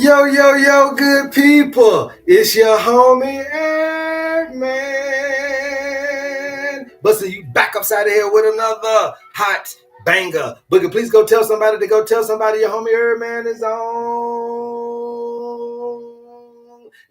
Yo, yo, yo, good people. It's your homie HerbMan. Busting you back upside the head with another hot banger. Boogie, please go tell somebody to go tell somebody your homie HerbMan is on.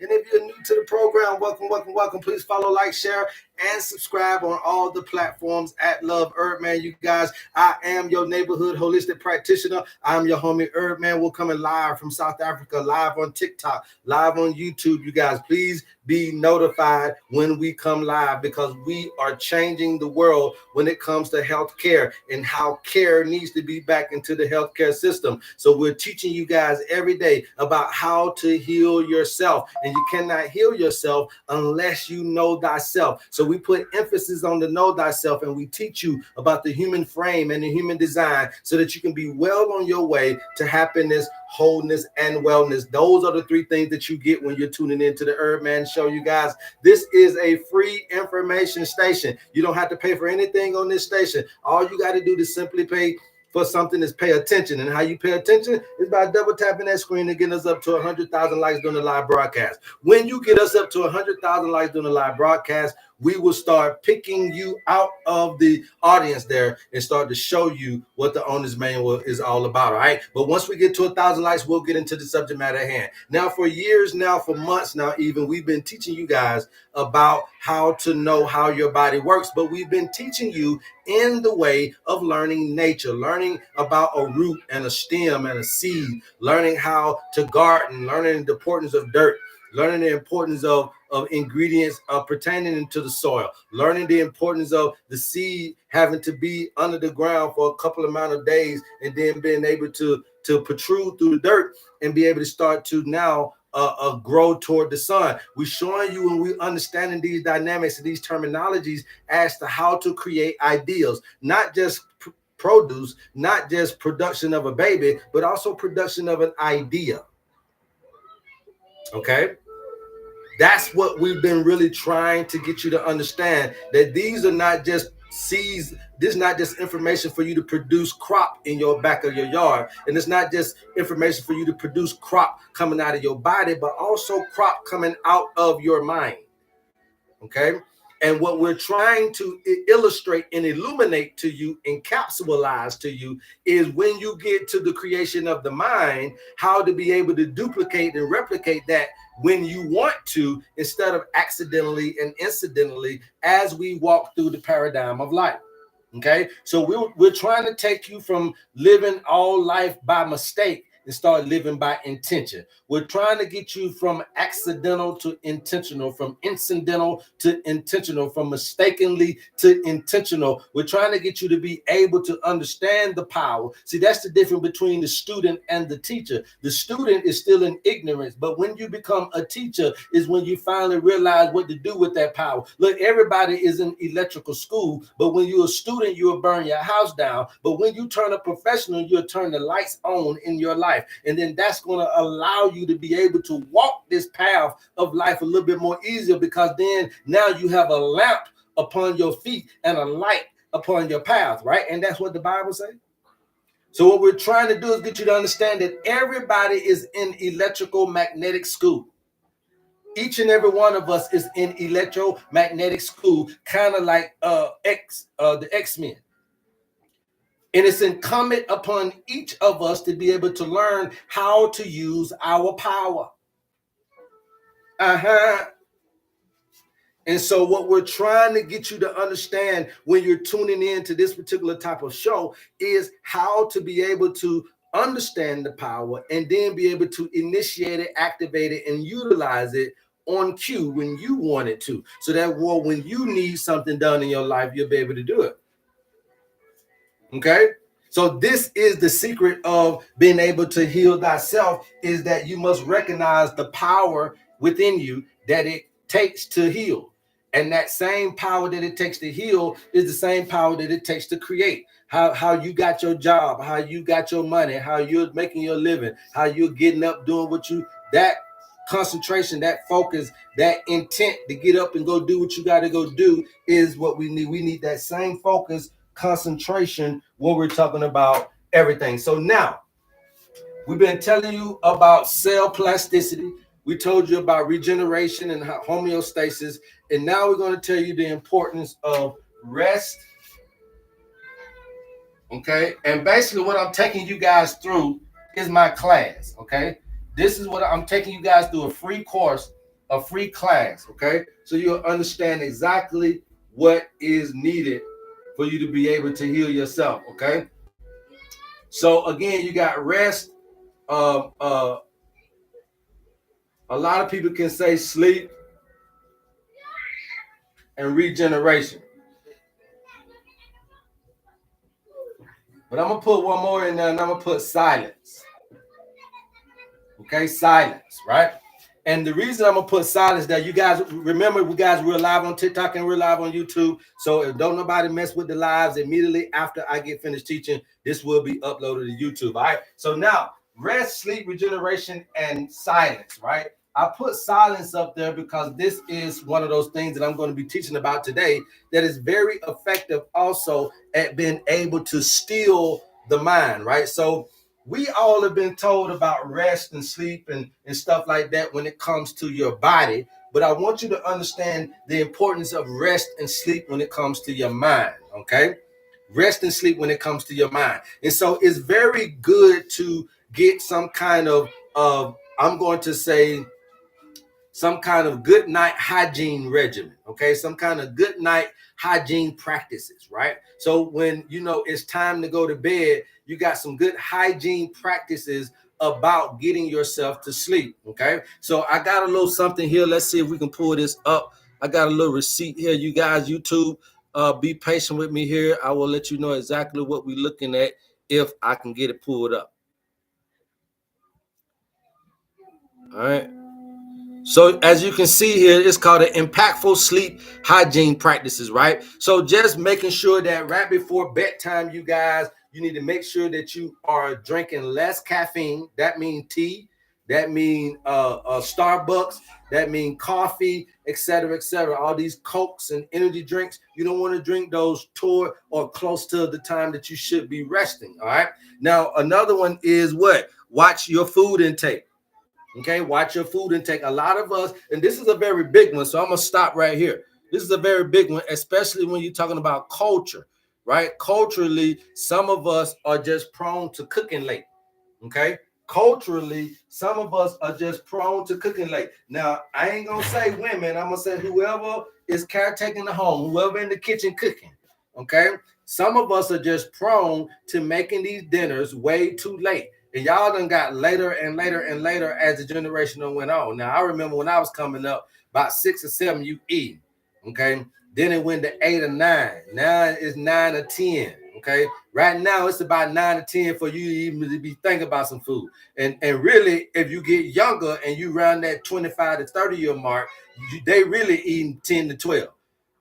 And if you're new to the program, welcome, welcome, welcome. Please follow, like, share, and subscribe on all the platforms at Love HerbMan. You guys, I am your neighborhood holistic practitioner. I'm your homie HerbMan. We're coming live from South Africa, live on TikTok, live on YouTube. You guys, please be notified when we come live, because we are changing the world when it comes to healthcare and how care needs to be back into the healthcare system. So we're teaching you guys every day about how to heal yourself, and you cannot heal yourself unless you know thyself. So we put emphasis on the know thyself, and we teach you about the human frame and the human design so that you can be well on your way to happiness, wholeness, and wellness. Those are the three things that you get when you're tuning into the HerbMan Show, you guys. This is a free information station. You don't have to pay for anything on this station. All you got to do is simply pay for something is pay attention. And how you pay attention is by double tapping that screen and getting us up to 100,000 likes during the live broadcast. When you get us up to 100,000 likes during the live broadcast, we will start picking you out of the audience there and start to show you what the owner's manual is all about. All right. But once we get to 1,000 likes, we'll get into the subject matter at hand. Now, for years now, for months now, even, we've been teaching you guys about how to know how your body works, but we've been teaching you in the way of learning nature, learning about a root and a stem and a seed, learning how to garden, learning the importance of dirt, learning the importance of ingredients pertaining to the soil, learning the importance of the seed having to be under the ground for a couple amount of days, and then being able to protrude through the dirt and be able to start to now grow toward the sun. We're showing you, and we're understanding these dynamics and these terminologies as to how to create ideals, not just produce, not just production of a baby, but also production of an idea. Okay? That's what we've been really trying to get you to understand, that these are not just seeds. This is not just information for you to produce crop in your back of your yard. And it's not just information for you to produce crop coming out of your body, but also crop coming out of your mind. Okay? And what we're trying to illustrate and illuminate to you, encapsulate to you, is when you get to the creation of the mind, how to be able to duplicate and replicate that when you want to, instead of accidentally and incidentally, as we walk through the paradigm of life. Okay, so we're trying to take you from living all life by mistake and start living by intention. We're trying to get you from accidental to intentional, from incidental to intentional, from mistakenly to intentional. We're trying to get you to be able to understand the power. See, that's the difference between the student and the teacher. The student is still in ignorance, but when you become a teacher is when you finally realize what to do with that power. Look, everybody is in electrical school, but when you're a student, you'll burn your house down. But when you turn a professional, you'll turn the lights on in your life. And then that's going to allow you to be able to walk this path of life a little bit more easier, because then now you have a lamp upon your feet and a light upon your path, right? And that's what the Bible says. So what we're trying to do is get you to understand that everybody is in electrical magnetic school. Each and every one of us is in electromagnetic school, kind of like the X-Men. And it's incumbent upon each of us to be able to learn how to use our power. And so what we're trying to get you to understand when you're tuning in to this particular type of show is how to be able to understand the power and then be able to initiate it, activate it, and utilize it on cue when you want it to. So that when you need something done in your life, you'll be able to do it. Okay? So this is the secret of being able to heal thyself, is that you must recognize the power within you that it takes to heal. And that same power that it takes to heal is the same power that it takes to create. How you got your job, how you got your money, how you're making your living, how you're getting up doing what you, that concentration, that focus, that intent to get up and go do what you got to go do is what we need. We need that same focus, concentration when we're talking about everything. So now we've been telling you about cell plasticity. We told you about regeneration and homeostasis. And now we're going to tell you the importance of rest. Okay. And basically, what I'm taking you guys through is my class. Okay. This is what I'm taking you guys through, a free course, a free class. Okay. So you'll understand exactly what is needed for you to be able to heal yourself. Okay. So again, you got rest. A lot of people can say sleep and regeneration, but I'm gonna put one more in there, and I'm gonna put silence. Okay, silence, right? And the reason I'm gonna put silence there, you guys remember, we're live on TikTok and we're live on YouTube. So if don't nobody mess with the lives, immediately after I get finished teaching, this will be uploaded to YouTube. All right. So now rest, sleep, regeneration, and silence, right? I put silence up there because this is one of those things that I'm going to be teaching about today that is very effective also at being able to still the mind, right? So we all have been told about rest and sleep and stuff like that when it comes to your body. But I want you to understand the importance of rest and sleep when it comes to your mind. Okay. Rest and sleep when it comes to your mind. And so it's very good to get some kind of I'm going to say, some kind of good night hygiene regimen, okay? Some kind of good night hygiene practices, right? So when you know it's time to go to bed, you got some good hygiene practices about getting yourself to sleep, okay? So I got a little something here. Let's see if we can pull this up. I got a little receipt here. You guys, YouTube, be patient with me here. I will let you know exactly what we're looking at if I can get it pulled up. All right. So as you can see here, it's called an impactful sleep hygiene practices, right? So just making sure that right before bedtime, you guys, you need to make sure that you are drinking less caffeine. That means tea, that means Starbucks, that means coffee, etc., etc. All these Cokes and energy drinks, you don't want to drink those toward or close to the time that you should be resting. All right. Now, another one is what? Watch your food intake. Okay, watch your food intake. A lot of us, and this is a very big one, so I'm gonna stop right here. This is a very big one, especially when you're talking about culture, right? Culturally, some of us are just prone to cooking late. Okay, culturally, some of us are just prone to cooking late. Now, I ain't gonna say women, I'm gonna say whoever is caretaking the home, whoever in the kitchen cooking. Okay, some of us are just prone to making these dinners way too late. And y'all done got later and later and later as the generation went on. Now, I remember when I was coming up, about 6 or 7, you eat. Okay. Then it went to 8 or 9. Now it's 9 or 10. Okay. Right now it's about 9 or 10 for you even to be thinking about some food. And really, if you get younger and you around that 25 to 30 year mark, they really eating 10 to 12.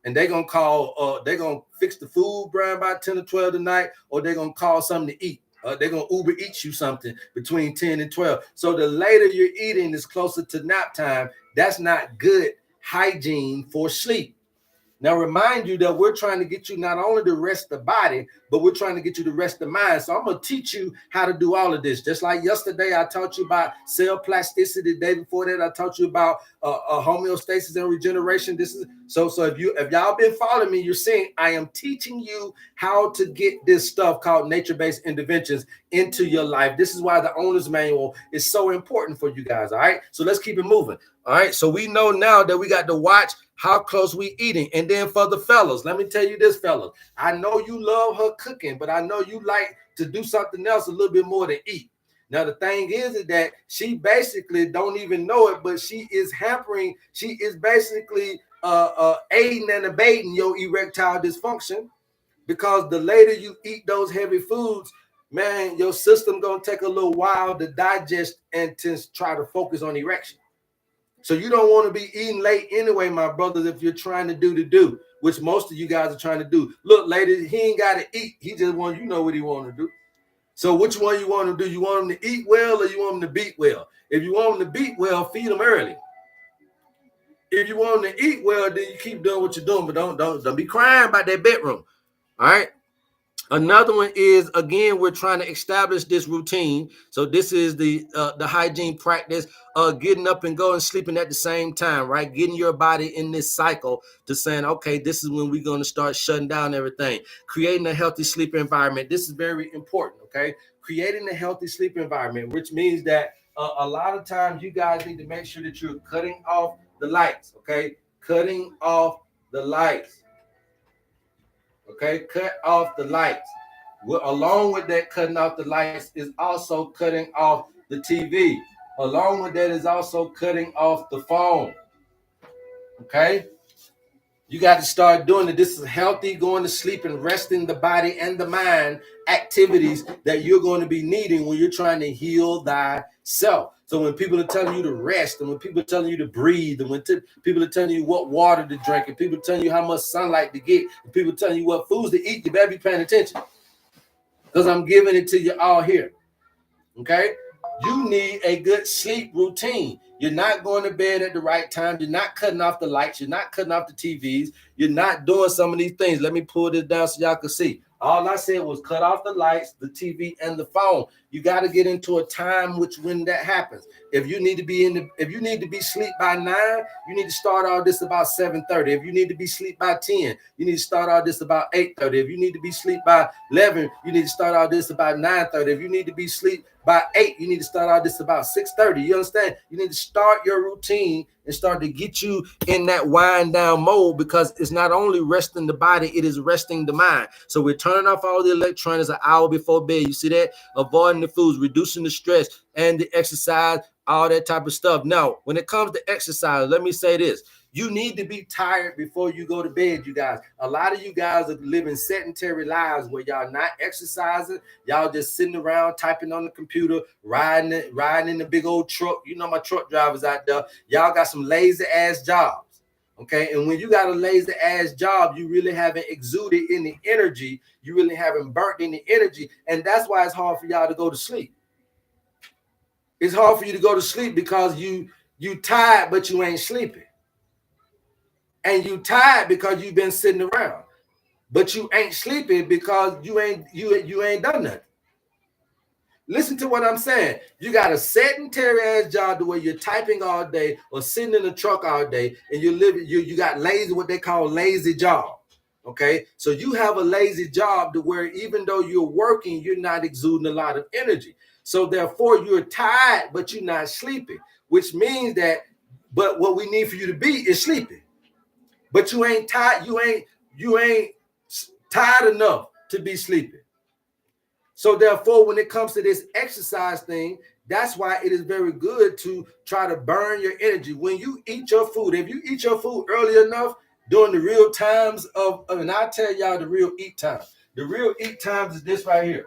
And they're gonna call, they're gonna fix the food, Brian, by 10 or 12 tonight, or they're gonna call something to eat. They're going to Uber eat you something between 10 and 12. So the later you're eating is closer to nap time. That's not good hygiene for sleep. Now, remind you that we're trying to get you not only to rest the body, but we're trying to get you to rest the mind. So I'm going to teach you how to do all of this. Just like yesterday, I taught you about cell plasticity. The day before that, I taught you about homeostasis and regeneration. This is so if y'all been following me, you're seeing I am teaching you how to get this stuff called nature-based interventions into your life. This is why the owner's manual is so important for you guys. All right. So let's keep it moving. All right. So we know now that we got to watch how close we eating. And then for the fellas, let me tell you this, fellas. I know you love her cooking, but I know you like to do something else a little bit more than eat. Now, the thing is that she basically don't even know it, but she is hampering. She is basically aiding and abating your erectile dysfunction, because the later you eat those heavy foods, man, your system gonna take a little while to digest and to try to focus on erection. So you don't want to be eating late anyway, my brothers, if you're trying to do, which most of you guys are trying to do. Look, ladies, he ain't got to eat. He just want, you know what he want to do. So which one you want to do? You want him to eat well or you want him to beat well? If you want him to beat well, feed him early. If you want him to eat well, then you keep doing what you're doing, but don't be crying about that bedroom. All right. Another one is, again, we're trying to establish this routine. So this is the hygiene practice, getting up and going, sleeping at the same time, right? Getting your body in this cycle to saying, okay, this is when we're going to start shutting down everything. Creating a healthy sleep environment. This is very important, okay? Creating a healthy sleep environment, which means that a lot of times you guys need to make sure that you're cutting off the lights, okay? Cutting off the lights. Okay, cut off the lights. Well, along with that, cutting off the lights is also cutting off the TV. Along with that is also cutting off the phone. Okay, you got to start doing it. This is healthy, going to sleep and resting the body and the mind activities that you're going to be needing when you're trying to heal thyself. So when people are telling you to rest, and when people are telling you to breathe, and when people are telling you what water to drink, and people are telling you how much sunlight to get, and people are telling you what foods to eat, you better be paying attention, because I'm giving it to you all here. Okay? You need a good sleep routine. You're not going to bed at the right time. You're not cutting off the lights. You're not cutting off the TVs. You're not doing some of these things. Let me pull this down so y'all can see. All I said was cut off the lights, the TV, and the phone. You got to get into a time when that happens. If you need to be asleep by 9, you need to start all this about 7:30. If you need to be asleep by 10, you need to start all this about 8:30. If you need to be asleep by 11, you need to start all this about 9:30. If you need to be asleep by 8, you need to start all this about 6:30. You understand? You need to start your routine and start to get you in that wind down mode, because it's not only resting the body, it is resting the mind. So we're turning off all the electronics an hour before bed. You see that? Avoiding the foods, reducing the stress and the exercise, all that type of stuff. Now, when it comes to exercise, let me say this. You need to be tired before you go to bed, you guys. A lot of you guys are living sedentary lives where y'all not exercising. Y'all just sitting around typing on the computer, riding in the big old truck. You know my truck drivers out there. Y'all got some lazy ass jobs. Okay, and when you got a lazy ass job, you really haven't exuded any energy. You really haven't burnt any energy. And that's why it's hard for y'all to go to sleep. It's hard for you to go to sleep because you tired, but you ain't sleeping. And you tired because you've been sitting around, but you ain't sleeping because you ain't done nothing. Listen to what I'm saying. You got a sedentary ass job to where you're typing all day or sitting in the truck all day, and you got lazy, what they call lazy job. Okay, so you have a lazy job to where even though you're working, you're not exuding a lot of energy. So therefore, you're tired, but you're not sleeping, which means that. But what we need for you to be is sleeping. But you ain't tired. You ain't tired enough to be sleeping. So therefore, when it comes to this exercise thing, that's why it is very good to try to burn your energy. When you eat your food, if you eat your food early enough during the real times and I'll tell y'all the real eat time. The real eat times is this right here.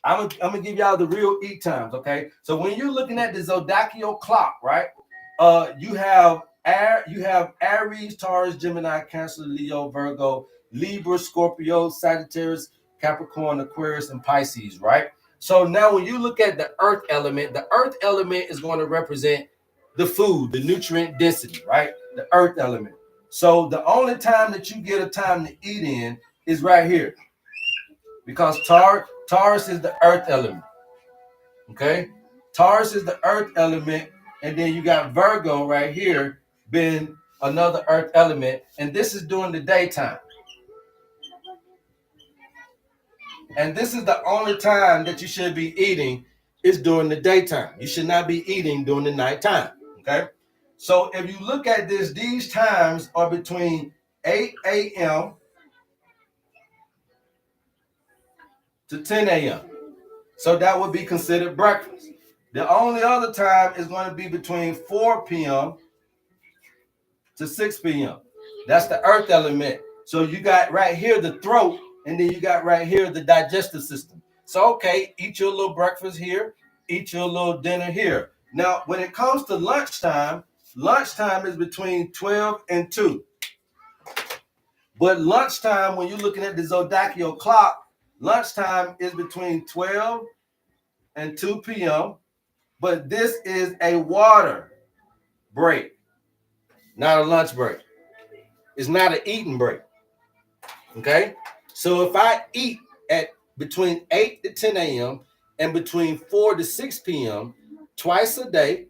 I'm gonna give y'all the real eat times, okay? So when you're looking at the zodiacal clock, right? You have Aries, Taurus, Gemini, Cancer, Leo, Virgo, Libra, Scorpio, Sagittarius, Capricorn, Aquarius, and Pisces, right? So now when you look at the earth element is going to represent the food, the nutrient density, right? The earth element. So the only time that you get a time to eat in is right here, because Taurus is the earth element. Okay? Taurus is the earth element, and then you got Virgo right here being another earth element, and this is during the daytime. And this is the only time that you should be eating is during the daytime. You should not be eating during the nighttime. Okay? So if you look at this, these times are between 8 a.m. to 10 a.m. So that would be considered breakfast. The only other time is going to be between 4 p.m. to 6 p.m. That's the earth element. So you got right here the throat, and then you got right here the digestive system. So, okay, eat your little breakfast here, eat your little dinner here. Now, when it comes to lunchtime is between 12 and 2. But lunchtime, when you're looking at the zodiacal clock, lunchtime is between 12 and 2 p.m. But this is a water break, not a lunch break. It's not an eating break. Okay? So if I eat at between 8 to 10 a.m. and between 4 to 6 p.m. twice a day,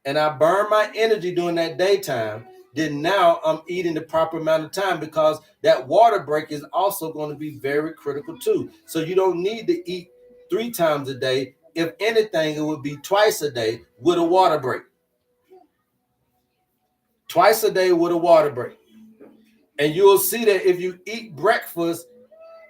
and I burn my energy during that daytime, then now I'm eating the proper amount of time, because that water break is also going to be very critical too. So you don't need to eat 3 times a day. If anything, it would be twice a day with a water break. Twice a day with a water break. And you'll see that if you eat breakfast,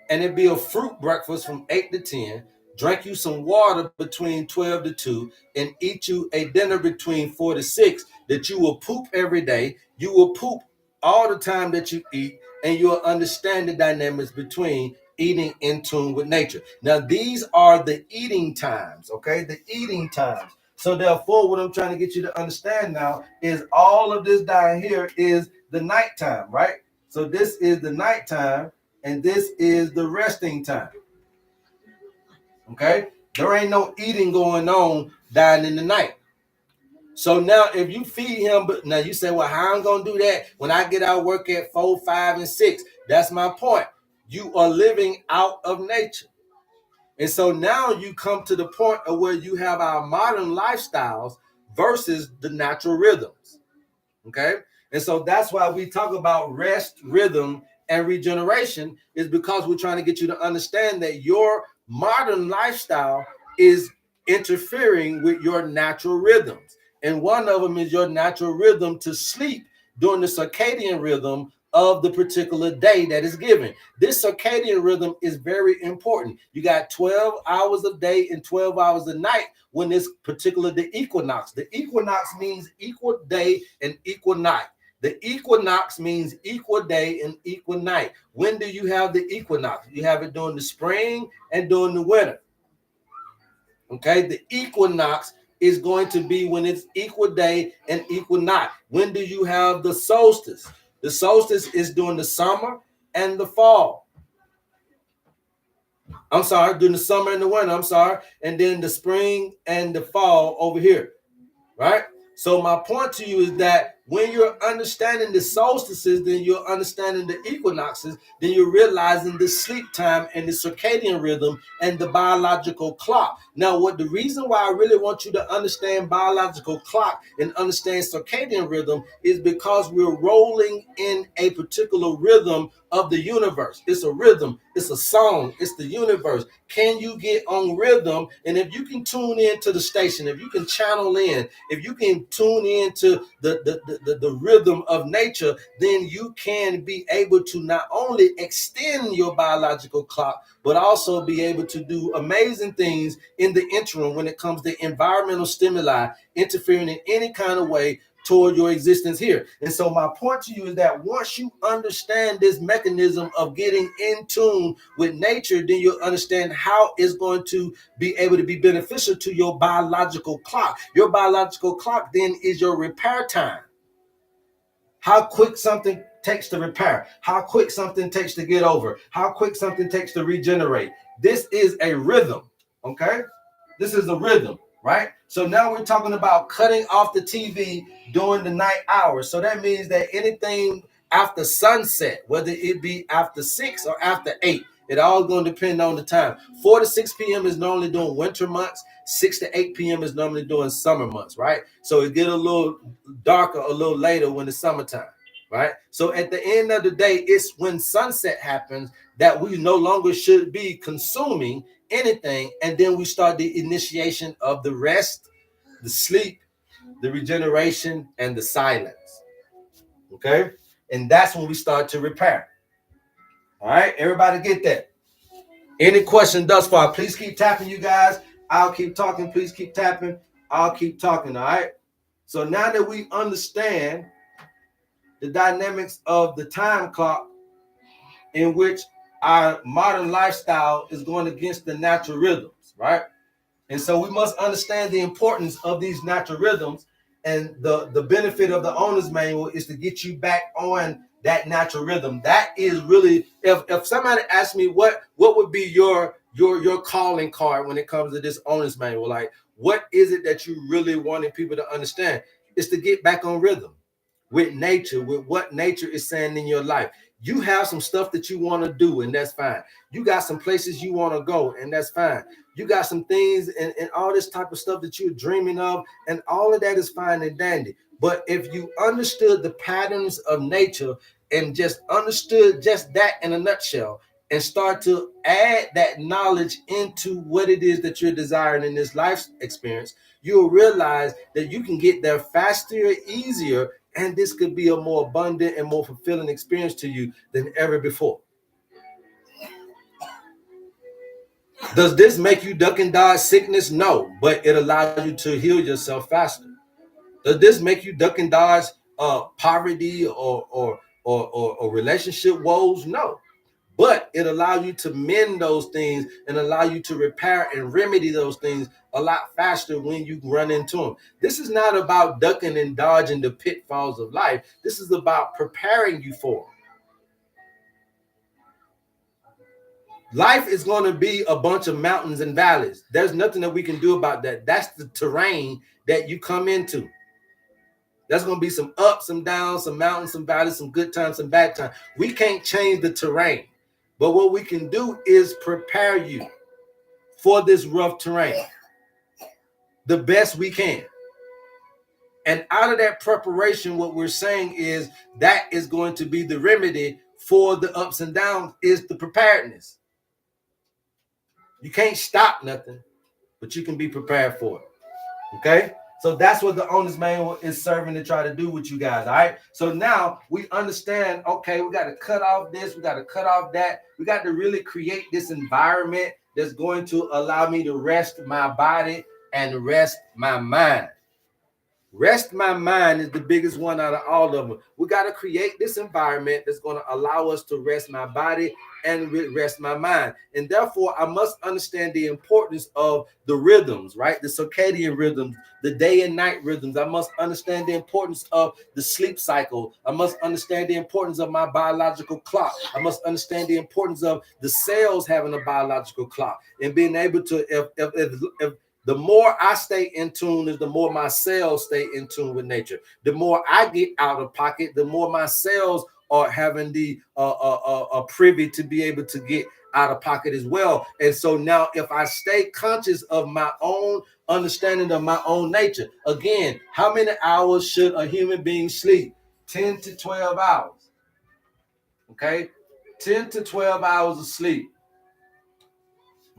and it'd be a fruit breakfast from 8 to 10, drink you some water between 12 to 2, and eat you a dinner between 4 to 6, that you will poop every day. You will poop all the time that you eat, and you'll understand the dynamics between eating in tune with nature. Now, these are the eating times, okay? The eating times. So therefore, what I'm trying to get you to understand now is all of this down here is the nighttime, right? So this is the nighttime, and this is the resting time. Okay? There ain't no eating going on down in the night. So now if you feed him, but now you say, well, how I'm gonna do that when I get out of work at 4, 5, and 6? That's my point. You are living out of nature. And so now you come to the point of where you have our modern lifestyles versus the natural rhythms. Okay? And so that's why we talk about rest, rhythm, and regeneration, is because we're trying to get you to understand that your modern lifestyle is interfering with your natural rhythms. And one of them is your natural rhythm to sleep during the circadian rhythm of the particular day that is given. This circadian rhythm is very important. You got 12 hours of day and 12 hours of night when this particular, the equinox. The equinox means equal day and equal night. The equinox means equal day and equal night. When do you have the equinox? You have it during the spring and during the winter. Okay, the equinox is going to be when it's equal day and equal night. When do you have the solstice? The solstice is during the summer and the fall. I'm sorry, during the summer and the winter, I'm sorry. And then the spring and the fall over here, right? So my point to you is that when you're understanding the solstices, then you're understanding the equinoxes, then you're realizing the sleep time and the circadian rhythm and the biological clock. Now, what the reason why I really want you to understand biological clock and understand circadian rhythm is because we're rolling in a particular rhythm of the universe. It's a rhythm, it's a song, it's the universe. Can you get on rhythm? And if you can tune in to the station, if you can channel in, if you can tune into the rhythm of nature, then you can be able to not only extend your biological clock, but also be able to do amazing things in the interim when it comes to environmental stimuli interfering in any kind of way toward your existence here. And so my point to you is that once you understand this mechanism of getting in tune with nature, then you'll understand how it's going to be able to be beneficial to your biological clock. Your biological clock then is your repair time. How quick something takes to repair, how quick something takes to get over, how quick something takes to regenerate. This is a rhythm, okay? This is a rhythm, right? So now we're talking about cutting off the TV during the night hours. So that means that anything after sunset, whether it be after 6 or after 8, it all going to depend on the time. 4 to 6 p.m. is normally during winter months. 6 to 8 p.m. is normally during summer months, right? So it get a little darker a little later when it's summertime, right? So at the end of the day, it's when sunset happens that we no longer should be consuming anything, and then we start the initiation of the rest, the sleep, the regeneration, and the silence. Okay? And that's when we start to repair. All right, everybody get that? Any question thus far? Please keep tapping, you guys. I'll keep talking. Please keep tapping. I'll keep talking. All right. So now that we understand the dynamics of the time clock in which our modern lifestyle is going against the natural rhythms, right? And so we must understand the importance of these natural rhythms. And the benefit of the owner's manual is to get you back on that natural rhythm. That is really, if somebody asked me what would be your calling card when it comes to this owner's manual, like what is it that you really wanting people to understand? Is to get back on rhythm with nature, with what nature is saying in your life. You have some stuff that you want to do, and that's fine. You got some places you want to go, and that's fine. You got some things and all this type of stuff that you're dreaming of, and all of that is fine and dandy. But if you understood the patterns of nature and just understood just that in a nutshell, and start to add that knowledge into what it is that you're desiring in this life experience, you'll realize that you can get there faster, easier, and this could be a more abundant and more fulfilling experience to you than ever before. Does this make you duck and dodge sickness? No, but it allows you to heal yourself faster. Does this make you duck and dodge poverty or relationship woes? No, but it allows you to mend those things and allow you to repair and remedy those things a lot faster when you run into them. This is not about ducking and dodging the pitfalls of life. This is about preparing you for them. Life is going to be a bunch of mountains and valleys. There's nothing that we can do about that. That's the terrain that you come into. There's going to be some ups, some downs, some mountains, some valleys, some good times, some bad times. We can't change the terrain. But what we can do is prepare you for this rough terrain the best we can. And out of that preparation, what we're saying is that is going to be the remedy for the ups and downs, is the preparedness. You can't stop nothing, but you can be prepared for it. Okay? So that's what the owner's manual is serving to try to do with you guys. All right. So now we understand, okay, we got to cut off this, we got to cut off that. We got to really create this environment that's going to allow me to rest my body and rest my mind. Rest my mind is the biggest one out of all of them. We got to create this environment that's going to allow us to rest my body and rest my mind. And therefore, I must understand the importance of the rhythms, right? The circadian rhythms, the day and night rhythms. I must understand the importance of the sleep cycle. I must understand the importance of my biological clock. I must understand the importance of the cells having a biological clock and being able to, if the more I stay in tune is the more my cells stay in tune with nature. The more I get out of pocket, the more my cells are having the privy to be able to get out of pocket as well. And so now if I stay conscious of my own understanding of my own nature, again, how many hours should a human being sleep? 10 to 12 hours. Okay? 10 to 12 hours of sleep.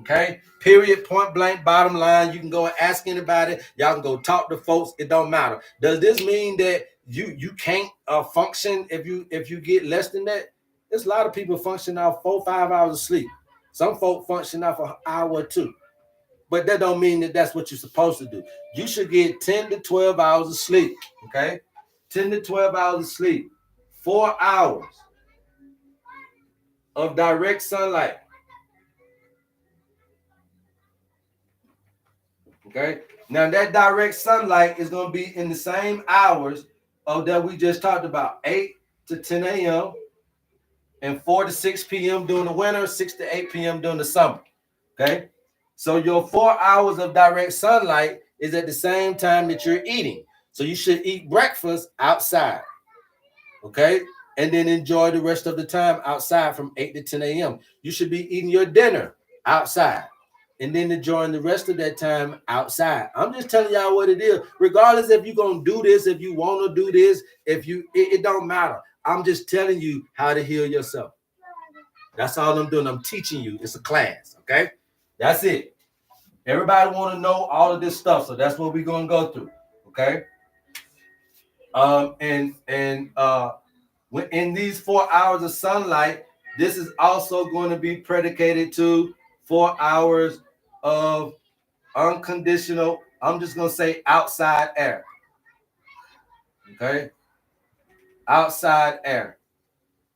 Okay, period, point blank, bottom line. You can go and ask anybody. Y'all can go talk to folks. It don't matter. Does this mean that you can't function if you get less than that? There's a lot of people function off 4-5 hours of sleep. Some folk function off an hour or two, but that don't mean that that's what you're supposed to do. You should get 10 to 12 hours of sleep. Okay, 10 to 12 hours of sleep, 4 hours of direct sunlight. Okay. Now that direct sunlight is going to be in the same hours of that we just talked about, 8 to 10 a.m. and 4 to 6 p.m. during the winter, 6 to 8 p.m. during the summer. Okay. So your 4 hours of direct sunlight is at the same time that you're eating. So you should eat breakfast outside. Okay. And then enjoy the rest of the time outside from 8 to 10 a.m. You should be eating your dinner outside. And then enjoying the rest of that time outside. I'm just telling y'all what it is. Regardless if you're going to do this, if you want to do this, it don't matter. I'm just telling you how to heal yourself. That's all I'm doing. I'm teaching you. It's a class, okay? That's it. Everybody want to know all of this stuff, so that's what we're going to go through, okay? In these 4 hours of sunlight, this is also going to be predicated to 4 hours of unconditional, I'm just going to say outside air. Okay? Outside air.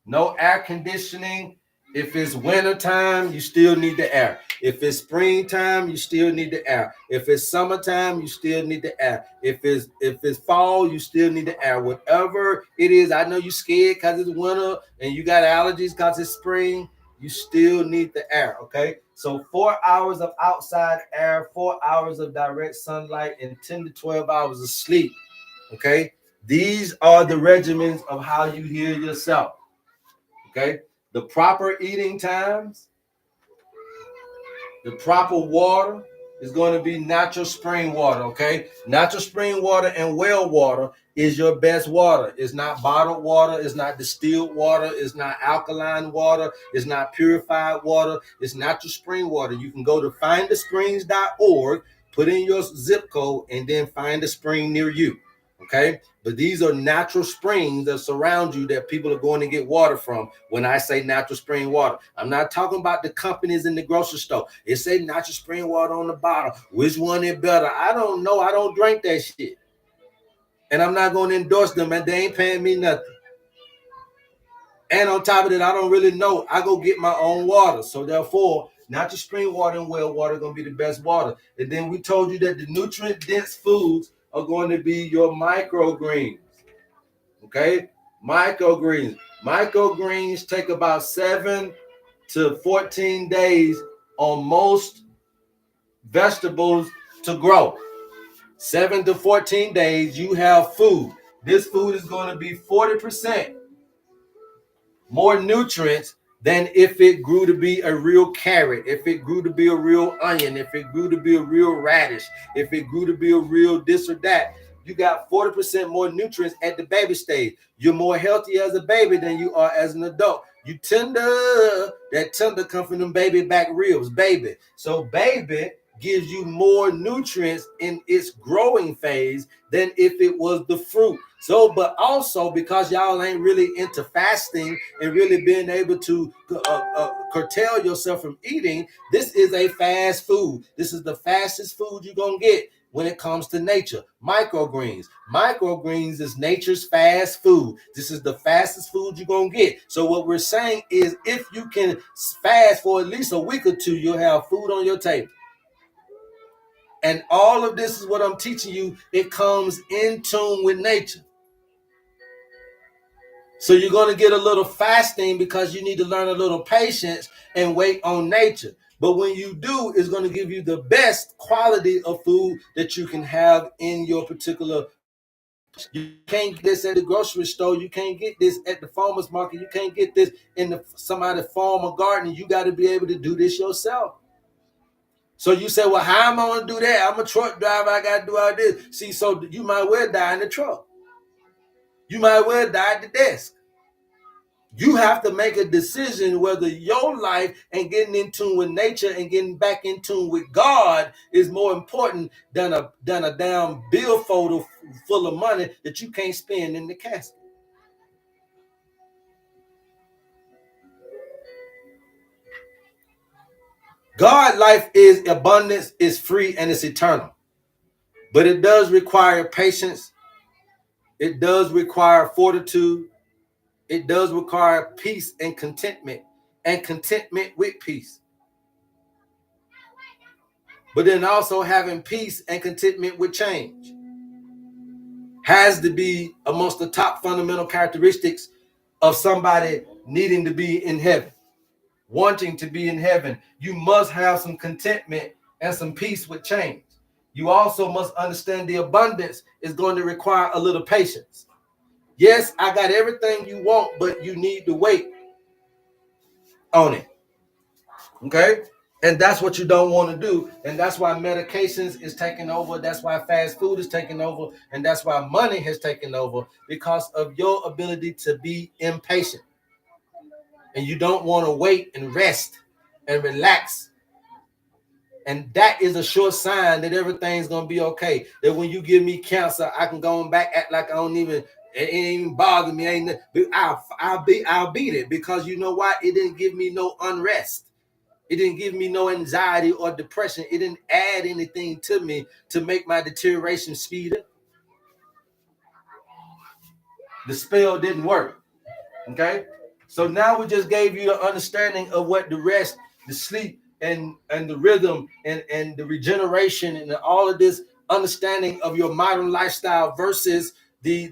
No air conditioning If it's winter time, you still need the air. If it's springtime, you still need the air. If it's summertime, you still need the air. If it's fall, you still need the air. Whatever it is, I know you're scared because it's winter and you got allergies because it's spring. You still need the air. Okay. So 4 hours of outside air, 4 hours of direct sunlight, and 10 to 12 hours of sleep. Okay. These are the regimens of how you heal yourself. Okay. The proper eating times, the proper water is going to be natural spring water, okay? Natural spring water and well water is your best water. It's not bottled water, it's not distilled water, it's not alkaline water, it's not purified water, it's natural spring water. You can go to findsprings.org, put in your zip code, and then find a spring near you. Okay, but these are natural springs that surround you that people are going to get water from. When I say natural spring water, I'm not talking about the companies in the grocery store. It say natural spring water on the bottle. Which one is better? I don't know. I don't drink that shit, and I'm not going to endorse them, and they ain't paying me nothing. And on top of that, I don't really know. I go get my own water, so therefore, natural spring water and well water are going to be the best water. And then we told you that the nutrient dense foods are going to be your microgreens. Okay, microgreens. Microgreens take about 7 to 14 days on most vegetables to grow. 7 to 14 days, you have food. This food is going to be 40% more nutrients than if it grew to be a real carrot, if it grew to be a real onion, if it grew to be a real radish, if it grew to be a real this or that. You got 40% more nutrients at the baby stage. You're more healthy as a baby than you are as an adult. You tender, that tender comes from them baby back ribs, baby. So baby gives you more nutrients in its growing phase than if it was the fruit. So, but also because y'all ain't really into fasting and really being able to curtail yourself from eating, this is a fast food. This is the fastest food you're going to get when it comes to nature. Microgreens. Microgreens is nature's fast food. This is the fastest food you're going to get. So what we're saying is if you can fast for at least a week or two, you'll have food on your table. And all of this is what I'm teaching you. It comes in tune with nature. So you're going to get a little fasting because you need to learn a little patience and wait on nature. But when you do, it's going to give you the best quality of food that you can have in your particular. You can't get this at the grocery store. You can't get this at the farmer's market. You can't get this in somebody's farm or garden. You got to be able to do this yourself. So you say, well, how am I going to do that? I'm a truck driver. I got to do all this. See, so you might well die in the truck. You might well die at the desk. You have to make a decision whether your life and getting in tune with nature and getting back in tune with God is more important than a damn billfold full of money that you can't spend in the casket. God life is abundance, is free, and it's eternal. But it does require patience. It does require fortitude. It does require peace and contentment with peace. But then also having peace and contentment with change has to be amongst the top fundamental characteristics of somebody needing to be in heaven, wanting to be in heaven. You must have some contentment and some peace with change. You also must understand the abundance is going to require a little patience. Yes, I got everything you want, but you need to wait on it. Okay? And that's what you don't want to do. And that's why medications is taking over. That's why fast food is taking over. And that's why money has taken over because of your ability to be impatient. And you don't want to wait and rest and relax. And that is a sure sign that everything's going to be okay. That when you give me cancer, I can go back, act like I don't even, it ain't even bother me. I'll beat it because you know why? It didn't give me no unrest. It didn't give me no anxiety or depression. It didn't add anything to me to make my deterioration speed up. The spell didn't work. Okay? So now we just gave you an understanding of what the rest, the sleep, and the rhythm, and the regeneration, and all of this understanding of your modern lifestyle versus the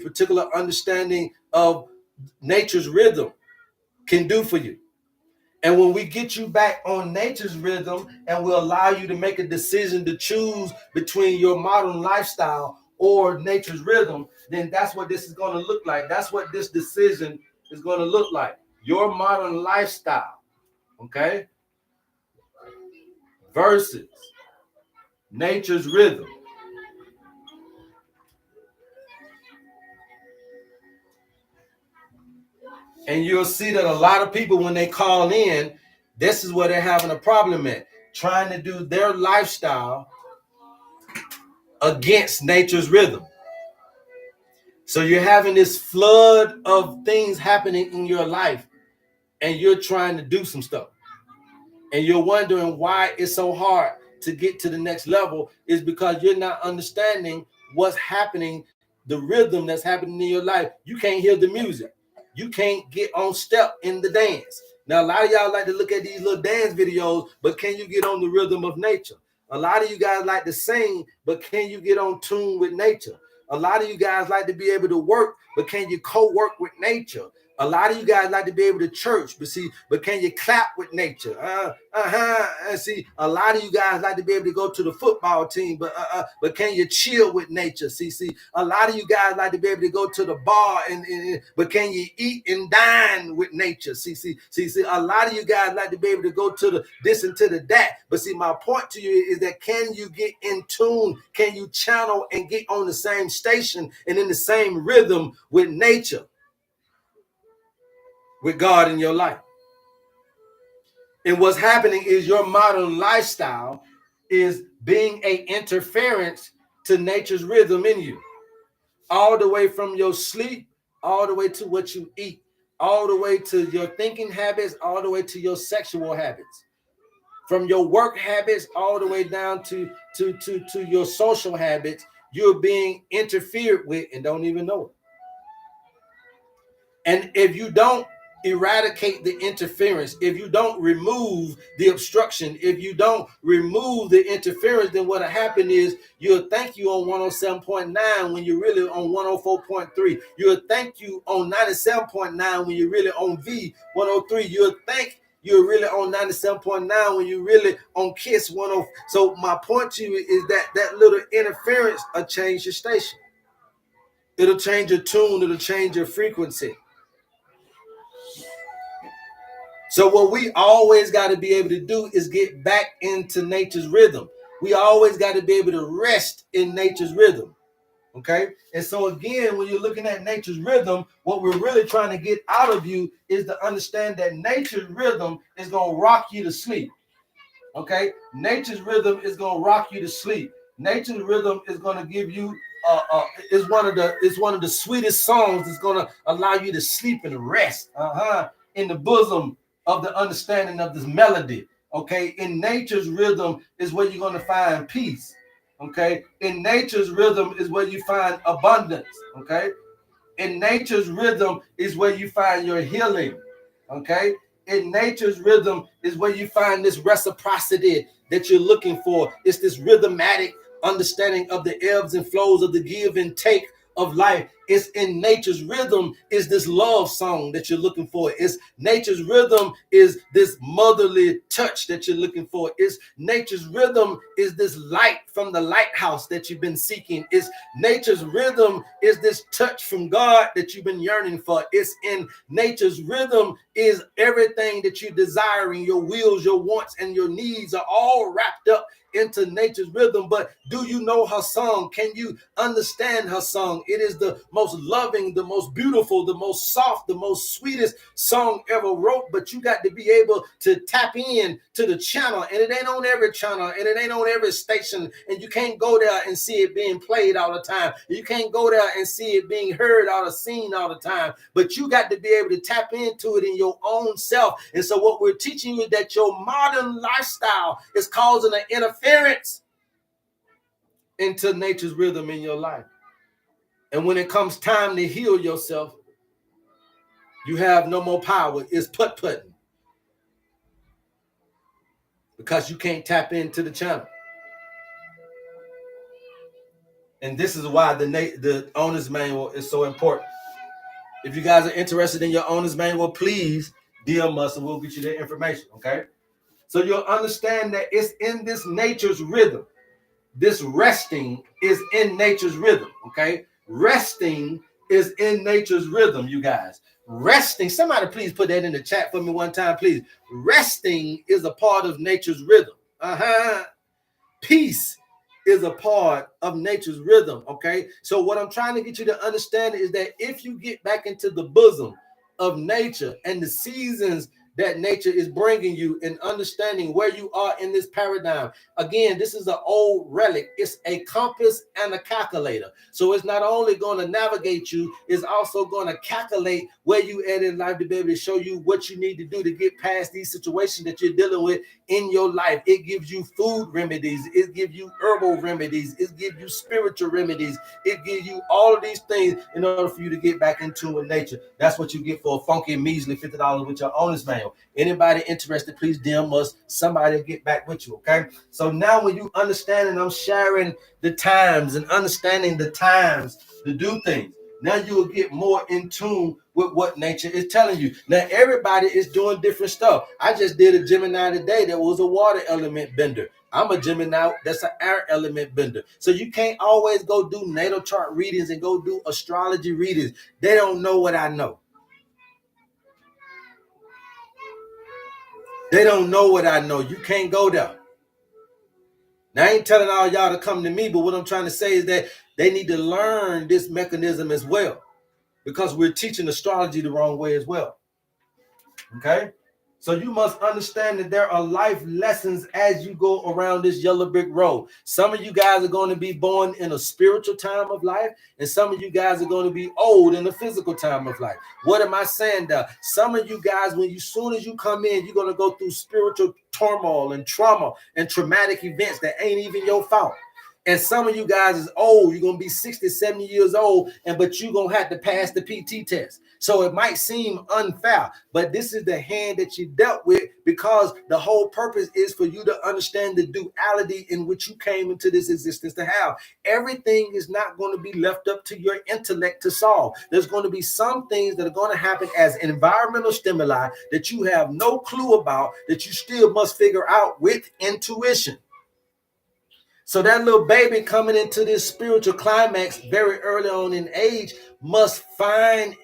particular understanding of nature's rhythm can do for you. And when we get you back on nature's rhythm and we allow you to make a decision to choose between your modern lifestyle or nature's rhythm, then that's what this is going to look like. That's what this decision is going to look like. Your modern lifestyle, okay, versus nature's rhythm. And you'll see that a lot of people, when they call in, this is where they're having a problem at, trying to do their lifestyle against nature's rhythm. So you're having this flood of things happening in your life, and you're trying to do some stuff. And you're wondering why it's so hard to get to the next level, is because you're not understanding what's happening, the rhythm that's happening in your life. You can't hear the music. You can't get on step in the dance. Now, a lot of y'all like to look at these little dance videos, but can you get on the rhythm of nature? A lot of you guys like to sing, but can you get on tune with nature? A lot of you guys like to be able to work, but can you co-work with nature? A lot of you guys like to be able to church, but can you clap with nature? See, a lot of you guys like to be able to go to the football team, but can you chill with nature? See, a lot of you guys like to be able to go to the bar, but can you eat and dine with nature? See, a lot of you guys like to be able to go to the this and to the that, but see, my point to you is that can you get in tune? Can you channel and get on the same station and in the same rhythm with nature, with God in your life? And what's happening is your modern lifestyle is being an interference to nature's rhythm in you, all the way from your sleep, all the way to what you eat, all the way to your thinking habits, all the way to your sexual habits, from your work habits all the way down to your social habits. You're being interfered with and don't even know it. And if you don't eradicate the interference, if you don't remove the obstruction, if you don't remove the interference, then what'll happen is you'll think you on 107.9 when you're really on 104.3. You'll think you on 97.9 when you're really on V103. You'll think you're really on 97.9 when you're really on KISS 104. So my point to you is that that little interference will change your station. It'll change your tune. It'll change your frequency. So what we always got to be able to do is get back into nature's rhythm. We always got to be able to rest in nature's rhythm. Okay. And so again, when you're looking at nature's rhythm, what we're really trying to get out of you is to understand that nature's rhythm is going to rock you to sleep. Okay. Nature's rhythm is going to rock you to sleep. Nature's rhythm is going to give you is one of the sweetest songs. It's going to allow you to sleep and rest in the bosom of the understanding of this melody. Okay, in nature's rhythm is where you're going to find peace. Okay, in nature's rhythm is where you find abundance. Okay, in nature's rhythm is where you find your healing. Okay, in nature's rhythm is where you find this reciprocity that you're looking for. It's this rhythmatic understanding of the ebbs and flows of the give and take of life. It's in nature's rhythm is this love song that you're looking for. It's nature's rhythm is this motherly touch that you're looking for. It's nature's rhythm is this light from the lighthouse that you've been seeking. It's nature's rhythm is this touch from God that you've been yearning for. It's in nature's rhythm is everything that you're desiring. Your wills, your wants, and your needs are all wrapped up into nature's rhythm. But do you know her song? Can you understand her song? It is the most loving, the most beautiful, the most soft, the most sweetest song ever wrote. But you got to be able to tap in to the channel, and it ain't on every channel, and it ain't on every station, and you can't go there and see it being played all the time. You can't go there and see it being heard or seen all the time. But you got to be able to tap into it in your own self. And so what we're teaching you is that your modern lifestyle is causing an interference into nature's rhythm in your life. And when it comes time to heal yourself, You have no more power. It's putt-putting. Because you can't tap into the channel. And this is why the owner's manual is so important. If you guys are interested in your owner's manual, please DM us and we'll get you the information, okay? So you'll understand that it's in this nature's rhythm. This resting is in nature's rhythm, okay? Resting is in nature's rhythm, you guys. Resting, somebody please put that in the chat for me one time, please. Resting is a part of nature's rhythm. Peace is a part of nature's rhythm, okay? So what I'm trying to get you to understand is that if you get back into the bosom of nature and the seasons that nature is bringing you and understanding where you are in this paradigm. Again, this is an old relic. It's a compass and a calculator. So it's not only going to navigate you, it's also going to calculate where you at in life to be able to show you what you need to do to get past these situations that you're dealing with in your life. It gives you food remedies. It gives you herbal remedies. It gives you spiritual remedies. It gives you all of these things in order for you to get back into nature. That's what you get for a funky measly $50 with your owner's manual. Anybody interested, please DM us. Somebody will get back with you, okay? So now when you understand and I'm sharing the times and understanding the times to do things, now you will get more in tune with what nature is telling you. Now everybody is doing different stuff. I just did a Gemini today that was a water element bender. I'm a Gemini that's an air element bender. So you can't always go do natal chart readings and go do astrology readings. They don't know what I know. They don't know what I know. You can't go there. Now, I ain't telling all y'all to come to me, but what I'm trying to say is that they need to learn this mechanism as well, because we're teaching astrology the wrong way as well. Okay? So you must understand that there are life lessons as you go around this yellow brick road. Some of you guys are going to be born in a spiritual time of life, and some of you guys are going to be old in a physical time of life. What am I saying there? Some of you guys, when you soon as you come in, you're going to go through spiritual turmoil and trauma and traumatic events that ain't even your fault. And some of you guys is old. You're going to be 60, 70 years old, but you're going to have to pass the PT test. So it might seem unfair, but this is the hand that you dealt with, because the whole purpose is for you to understand the duality in which you came into this existence to have. Everything is not going to be left up to your intellect to solve. There's going to be some things that are going to happen as environmental stimuli that you have no clue about, that you still must figure out with intuition. So that little baby coming into this spiritual climax very early on in age must find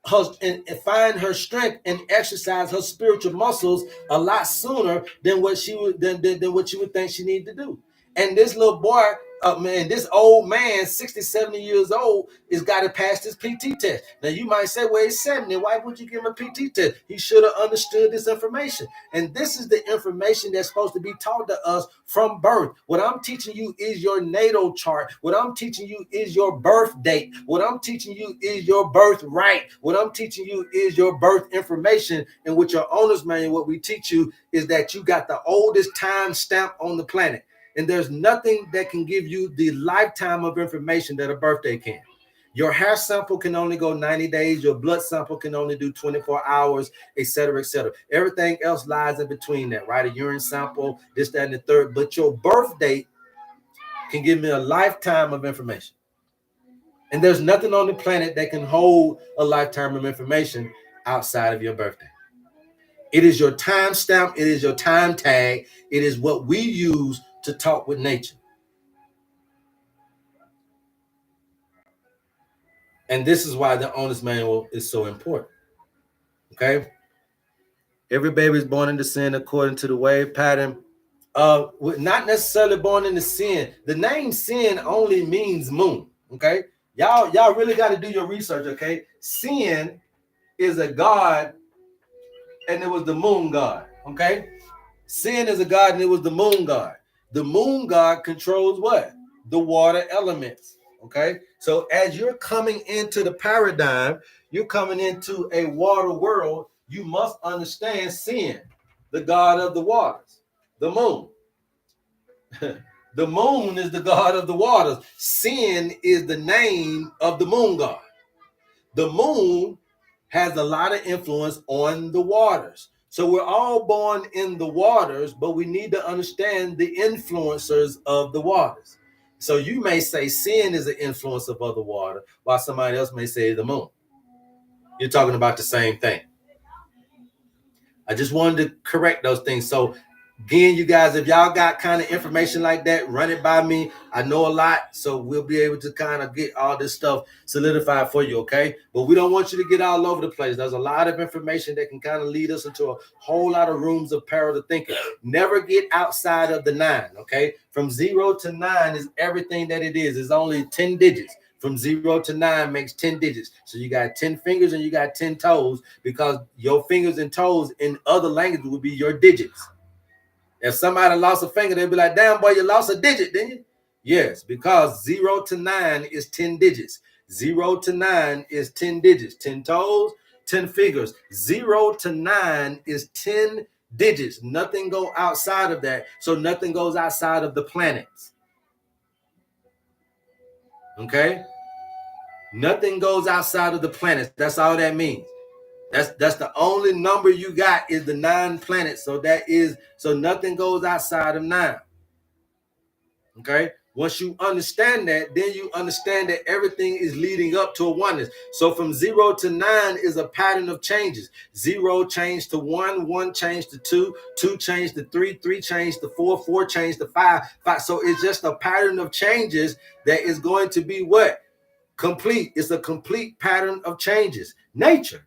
her strength and exercise her spiritual muscles a lot sooner than what she would than what you would think she needed to do. And this little boy, this old man, 60, 70 years old, is got to pass this PT test. Now you might say, well, he's 70. Why would you give him a PT test? He should have understood this information. And this is the information that's supposed to be taught to us from birth. What I'm teaching you is your natal chart. What I'm teaching you is your birth date. What I'm teaching you is your birthright. What I'm teaching you is your birth information. And with your owner's manual, what we teach you is that you got the oldest time stamp on the planet. And there's nothing that can give you the lifetime of information that a birthday can. Your hair sample can only go 90 days. Your blood sample can only do 24 hours, et cetera, et cetera. Everything else lies in between that, right? A urine sample, this, that, and the third. But your birth date can give me a lifetime of information. And there's nothing on the planet that can hold a lifetime of information outside of your birthday. It is your time stamp. It is your time tag. It is what we use to talk with nature. And this is why the owner's manual is so important. Okay? Every baby is born into sin according to the wave pattern. Not necessarily born into sin. The name sin only means moon. Okay? Y'all really got to do your research, okay? Sin is a god, and it was the moon god. Okay? Sin is a god, and it was the moon god. The moon god controls what? The water elements. Okay, so as you're coming into the paradigm, you're coming into a water world. You must understand sin, the god of the waters, the moon. The moon is the god of the waters. Sin is the name of the moon god. The moon has a lot of influence on the waters. So we're all born in the waters, but we need to understand the influencers of the waters. So you may say sin is an influence of other water, while somebody else may say the moon. You're talking about the same thing. I just wanted to correct those things. So again, you guys, if y'all got kind of information like that, run it by me. I know a lot, so we'll be able to kind of get all this stuff solidified for you, okay? But we don't want you to get all over the place. There's a lot of information that can kind of lead us into a whole lot of rooms of parallel thinking. Never get outside of the 9, okay? From 0 to 9 is everything that it is. It's only 10 digits. From 0 to 9 makes 10 digits. So you got 10 fingers and you got 10 toes, because your fingers and toes in other languages would be your digits. If somebody lost a finger, they'd be like, damn, boy, you lost a digit, didn't you? Yes, because 0 to 9 is 10 digits. 0 to 9 is 10 digits. 10 toes, 10 fingers. 0 to 9 is 10 digits. Nothing go outside of that. So nothing goes outside of the planets. Okay? Nothing goes outside of the planets. That's all that means. That's the only number you got is the 9 planets. So nothing goes outside of 9. Okay? Once you understand that, then you understand that everything is leading up to a oneness. So from 0 to 9 is a pattern of changes. 0 changed to 1, 1 changed to 2, 2 changed to 3, 3 changed to 4, 4 changed to 5, 5. So it's just a pattern of changes that is going to be what? Complete. It's a complete pattern of changes. Nature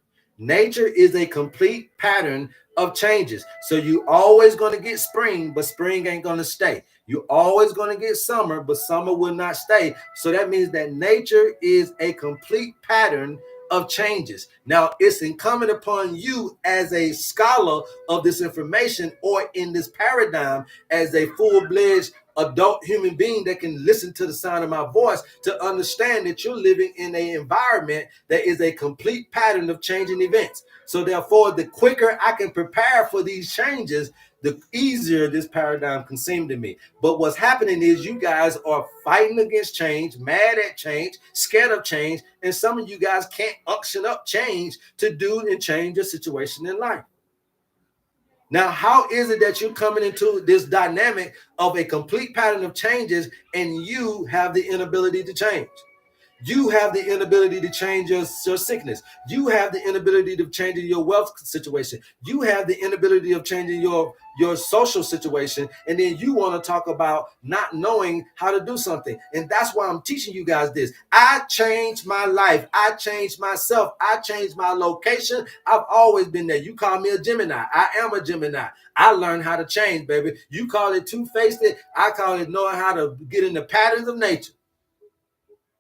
is a complete pattern of changes. So you always going to get spring, but spring ain't going to stay. You're always going to get summer, but summer will not stay. So that means that nature is a complete pattern of changes. Now, it's incumbent upon you as a scholar of this information, or in this paradigm as a full-fledged adult human being that can listen to the sound of my voice, to understand that you're living in an environment that is a complete pattern of changing events. So therefore, the quicker I can prepare for these changes, the easier this paradigm can seem to me. But what's happening is you guys are fighting against change, mad at change, scared of change, and some of you guys can't unction up change to do and change your situation in life. Now, how is it that you're coming into this dynamic of a complete pattern of changes and you have the inability to change? You have the inability to change your sickness. You have the inability to change your wealth situation. You have the inability of changing your social situation. And then you want to talk about not knowing how to do something. And that's why I'm teaching you guys this. I changed my life. I changed myself. I changed my location. I've always been there. You call me a Gemini. I am a Gemini. I learned how to change, baby. You call it two-faced. I call it knowing how to get in the patterns of nature.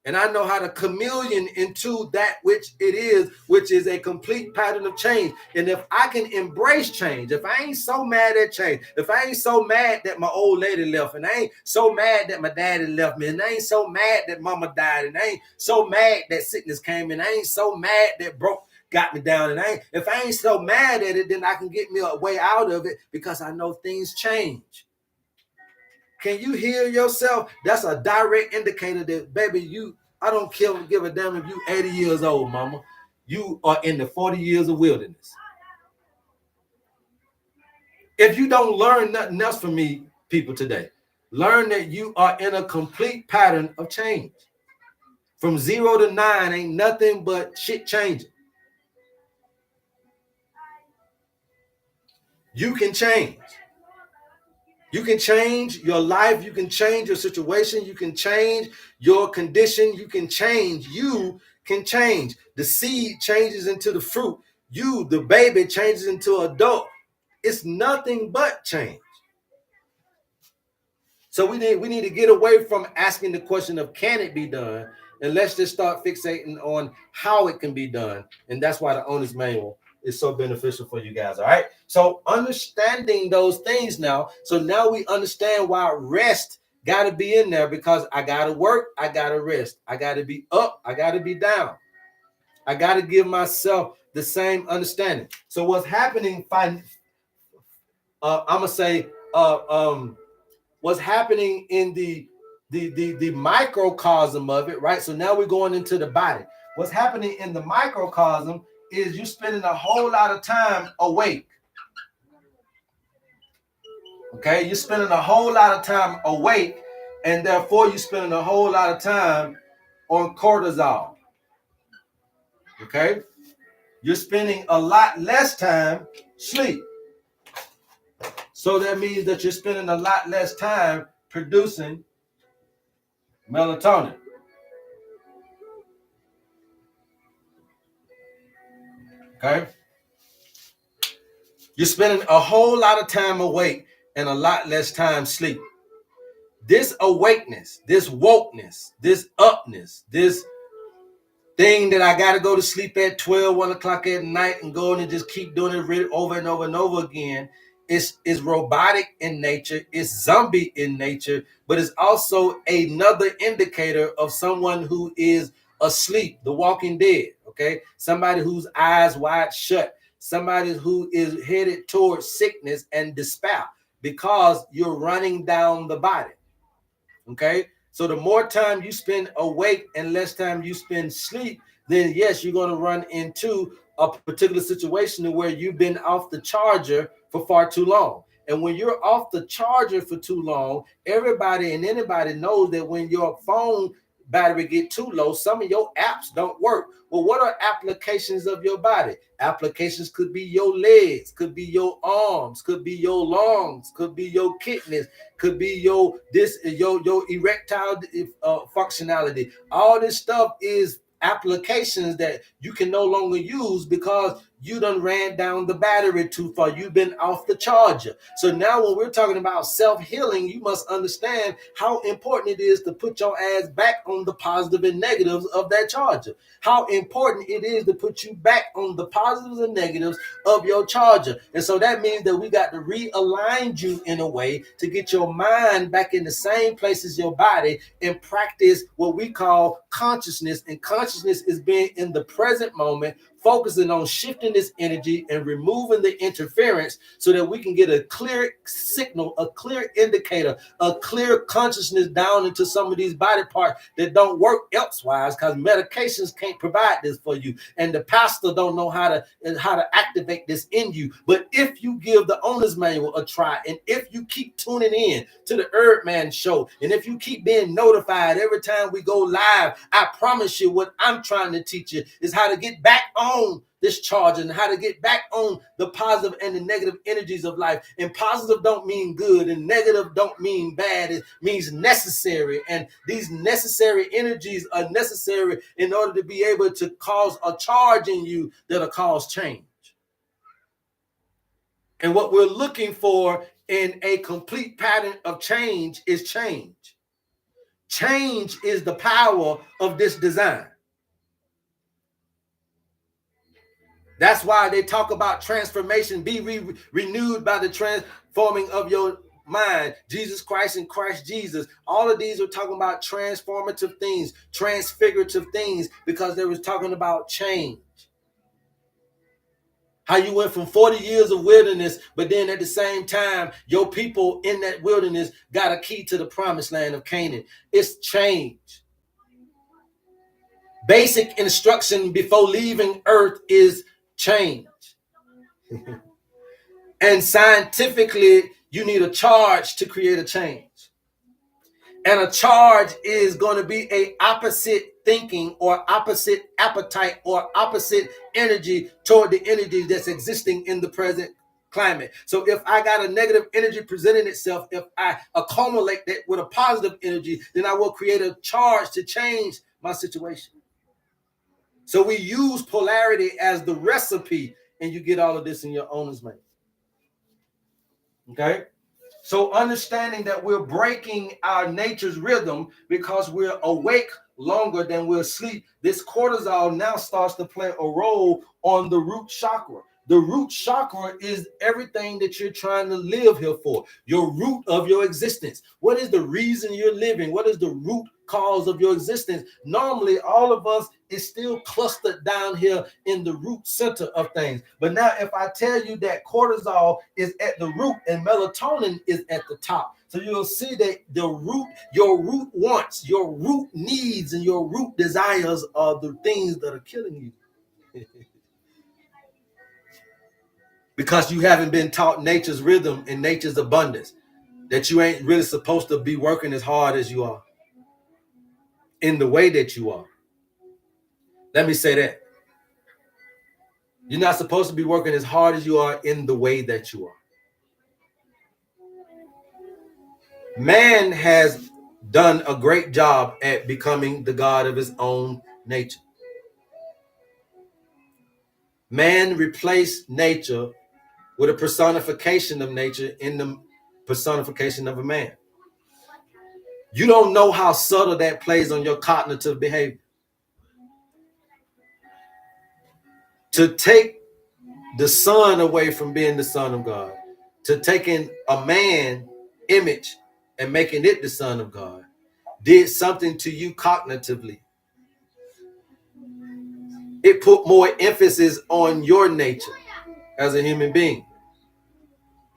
And I know how to chameleon into that which it is, which is a complete pattern of change. And if I can embrace change, if I ain't so mad at change, if I ain't so mad that my old lady left, and I ain't so mad that my daddy left me, and I ain't so mad that mama died, and I ain't so mad that sickness came, and I ain't so mad that broke got me down, and if I ain't so mad at it, then I can get me a way out of it, because I know things change. Can you hear yourself? That's a direct indicator that, baby, I don't give a damn if you 80 years old, mama. You are in the 40 years of wilderness. If you don't learn nothing else from me, people, today, learn that you are in a complete pattern of change. From 0 to 9 ain't nothing but shit changing. You can change. You can change your life. You can change your situation. You can change your condition. You can change. You can change. The seed changes into the fruit. You, the baby, changes into adult. It's nothing but change. So we need to get away from asking the question of can it be done, and let's just start fixating on how it can be done. And that's why the owner's manual is so beneficial for you guys. All right. So understanding those things now. So now we understand why rest got to be in there, because I got to work. I got to rest. I got to be up. I got to be down. I got to give myself the same understanding. So what's happening, I'm going to say, what's happening in the microcosm of it, right? So now we're going into the body. What's happening in the microcosm is you're spending a whole lot of time awake. Okay, you're spending a whole lot of time awake, and therefore you're spending a whole lot of time on cortisol. Okay, you're spending a lot less time sleep. So that means that you're spending a lot less time producing melatonin. Okay, you're spending a whole lot of time awake and a lot less time sleep. This awakeness, this wokeness, this upness, this thing that I got to go to sleep at 12, 1 o'clock at night and go and just keep doing it over and over and over again is robotic in nature, it's zombie in nature, but it's also another indicator of someone who is asleep, the walking dead, okay? Somebody whose eyes wide shut, somebody who is headed towards sickness and despair because you're running down the body, okay? So the more time you spend awake and less time you spend sleep, then yes, you're going to run into a particular situation where you've been off the charger for far too long. And when you're off the charger for too long, everybody and anybody knows that when your phone battery get too low, some of your apps don't work. Well, what are applications of your body? Applications could be your legs, could be your arms, could be your lungs, could be your kidneys, could be your erectile functionality. All this stuff is applications that you can no longer use because you done ran down the battery too far. You've been off the charger. So now when we're talking about self-healing, you must understand how important it is to put your ass back on the positive and negatives of that charger. How important it is to put you back on the positives and negatives of your charger. And so that means that we got to realign you in a way to get your mind back in the same place as your body and practice what we call consciousness. And consciousness is being in the present moment, focusing on shifting this energy and removing the interference so that we can get a clear signal, a clear indicator, a clear consciousness down into some of these body parts that don't work elsewise because medications can't provide this for you. And the pastor don't know how to activate this in you. But if you give the owner's manual a try, and if you keep tuning in to the HerbMan show, and if you keep being notified every time we go live, I promise you what I'm trying to teach you is how to get back on this charge and how to get back on the positive and the negative energies of life. And positive don't mean good and negative don't mean bad. It means necessary. And these necessary energies are necessary in order to be able to cause a charge in you that'll cause change. And what we're looking for in a complete pattern of change is change. Change is the power of this design. That's why they talk about transformation, be renewed by the transforming of your mind. Jesus Christ and Christ Jesus. All of these are talking about transformative things, transfigurative things, because they was talking about change. How you went from 40 years of wilderness, but then at the same time, your people in that wilderness got a key to the promised land of Canaan. It's change. Basic instruction before leaving earth is change. And scientifically, you need a charge to create a change. And a charge is going to be a opposite thinking or opposite appetite or opposite energy toward the energy that's existing in the present climate. So if I got a negative energy presenting itself, if I accumulate that with a positive energy, then I will create a charge to change my situation. So we use polarity as the recipe, and you get all of this in your owner's manual. Okay? So understanding that we're breaking our nature's rhythm because we're awake longer than we're asleep, this cortisol now starts to play a role on the root chakra. The root chakra is everything that you're trying to live here for, your root of your existence. What is the reason you're living? What is the root cause of your existence? Normally, all of us is still clustered down here in the root center of things. But now if I tell you that cortisol is at the root and melatonin is at the top, so you'll see that the root, your root wants, your root needs, and your root desires are the things that are killing you. because you haven't been taught nature's rhythm and nature's abundance, that you ain't really supposed to be working as hard as you are in the way that you are. Let me say that. You're not supposed to be working as hard as you are in the way that you are. Man has done a great job at becoming the God of his own nature. Man replaced nature with a personification of nature in the personification of a man. You don't know how subtle that plays on your cognitive behavior. To take the Son away from being the Son of God, to taking a man image and making it the Son of God, did something to you cognitively. It put more emphasis on your nature as a human being.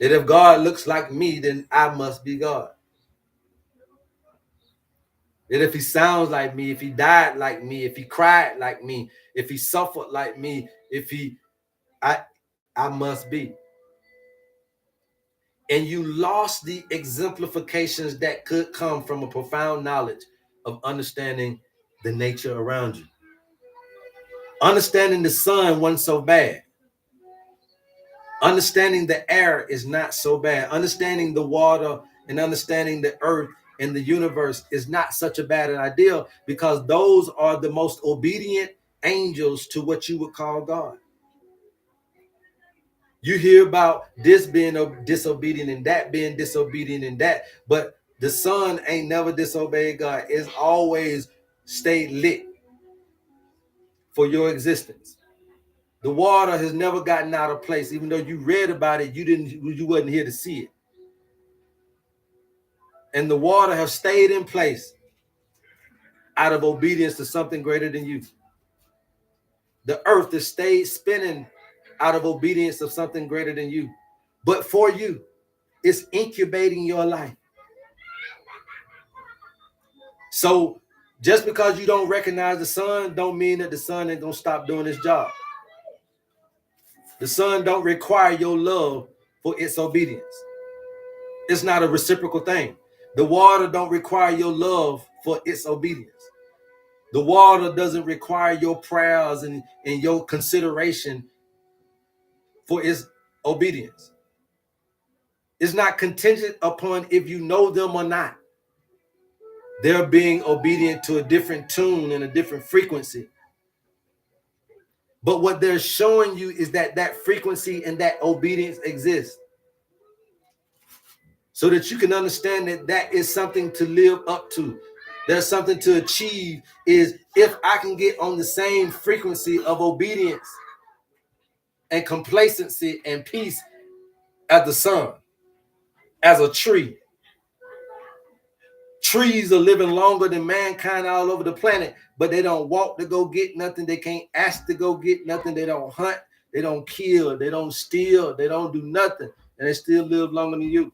That if God looks like me, then I must be God. That if he sounds like me, if he died like me, if he cried like me, if he suffered like me, I must be. And you lost the exemplifications that could come from a profound knowledge of understanding the nature around you. Understanding the sun wasn't so bad. Understanding the air is not so bad. Understanding the water and understanding the earth and the universe is not such a bad idea, because those are the most obedient angels to what you would call God. You hear about this being disobedient and that being disobedient and that, but the sun ain't never disobeyed God. It's always stayed lit for your existence. The water has never gotten out of place. Even though you read about it, you wasn't here to see it. And the water have stayed in place out of obedience to something greater than you. The earth has stayed spinning out of obedience of something greater than you. But for you, it's incubating your life. So just because you don't recognize the sun don't mean that the sun ain't gonna stop doing its job. The sun don't require your love for its obedience. It's not a reciprocal thing. The water don't require your love for its obedience. The water doesn't require your prayers and your consideration for its obedience. It's not contingent upon if you know them or not. They're being obedient to a different tune and a different frequency. But what they're showing you is that that frequency and that obedience exists, so that you can understand that that is something to live up to. There's something to achieve. Is if I can get on the same frequency of obedience and complacency and peace as the sun, as a tree. Trees are living longer than mankind all over the planet, but they don't walk to go get nothing. They can't ask to go get nothing. They don't hunt. They don't kill. They don't steal. They don't do nothing. And they still live longer than you.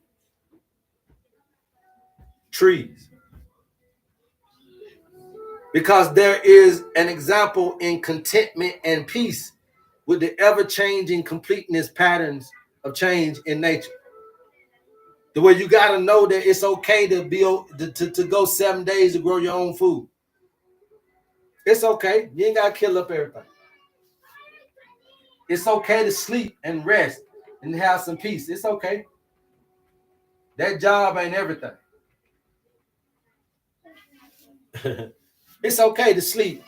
Trees. Because there is an example in contentment and peace with the ever-changing completeness patterns of change in nature. The way you got to know that it's okay to be to go 7 days to grow your own food. It's okay. You ain't got to kill up everything. It's okay to sleep and rest and have some peace. It's okay. That job ain't everything. It's okay to sleep.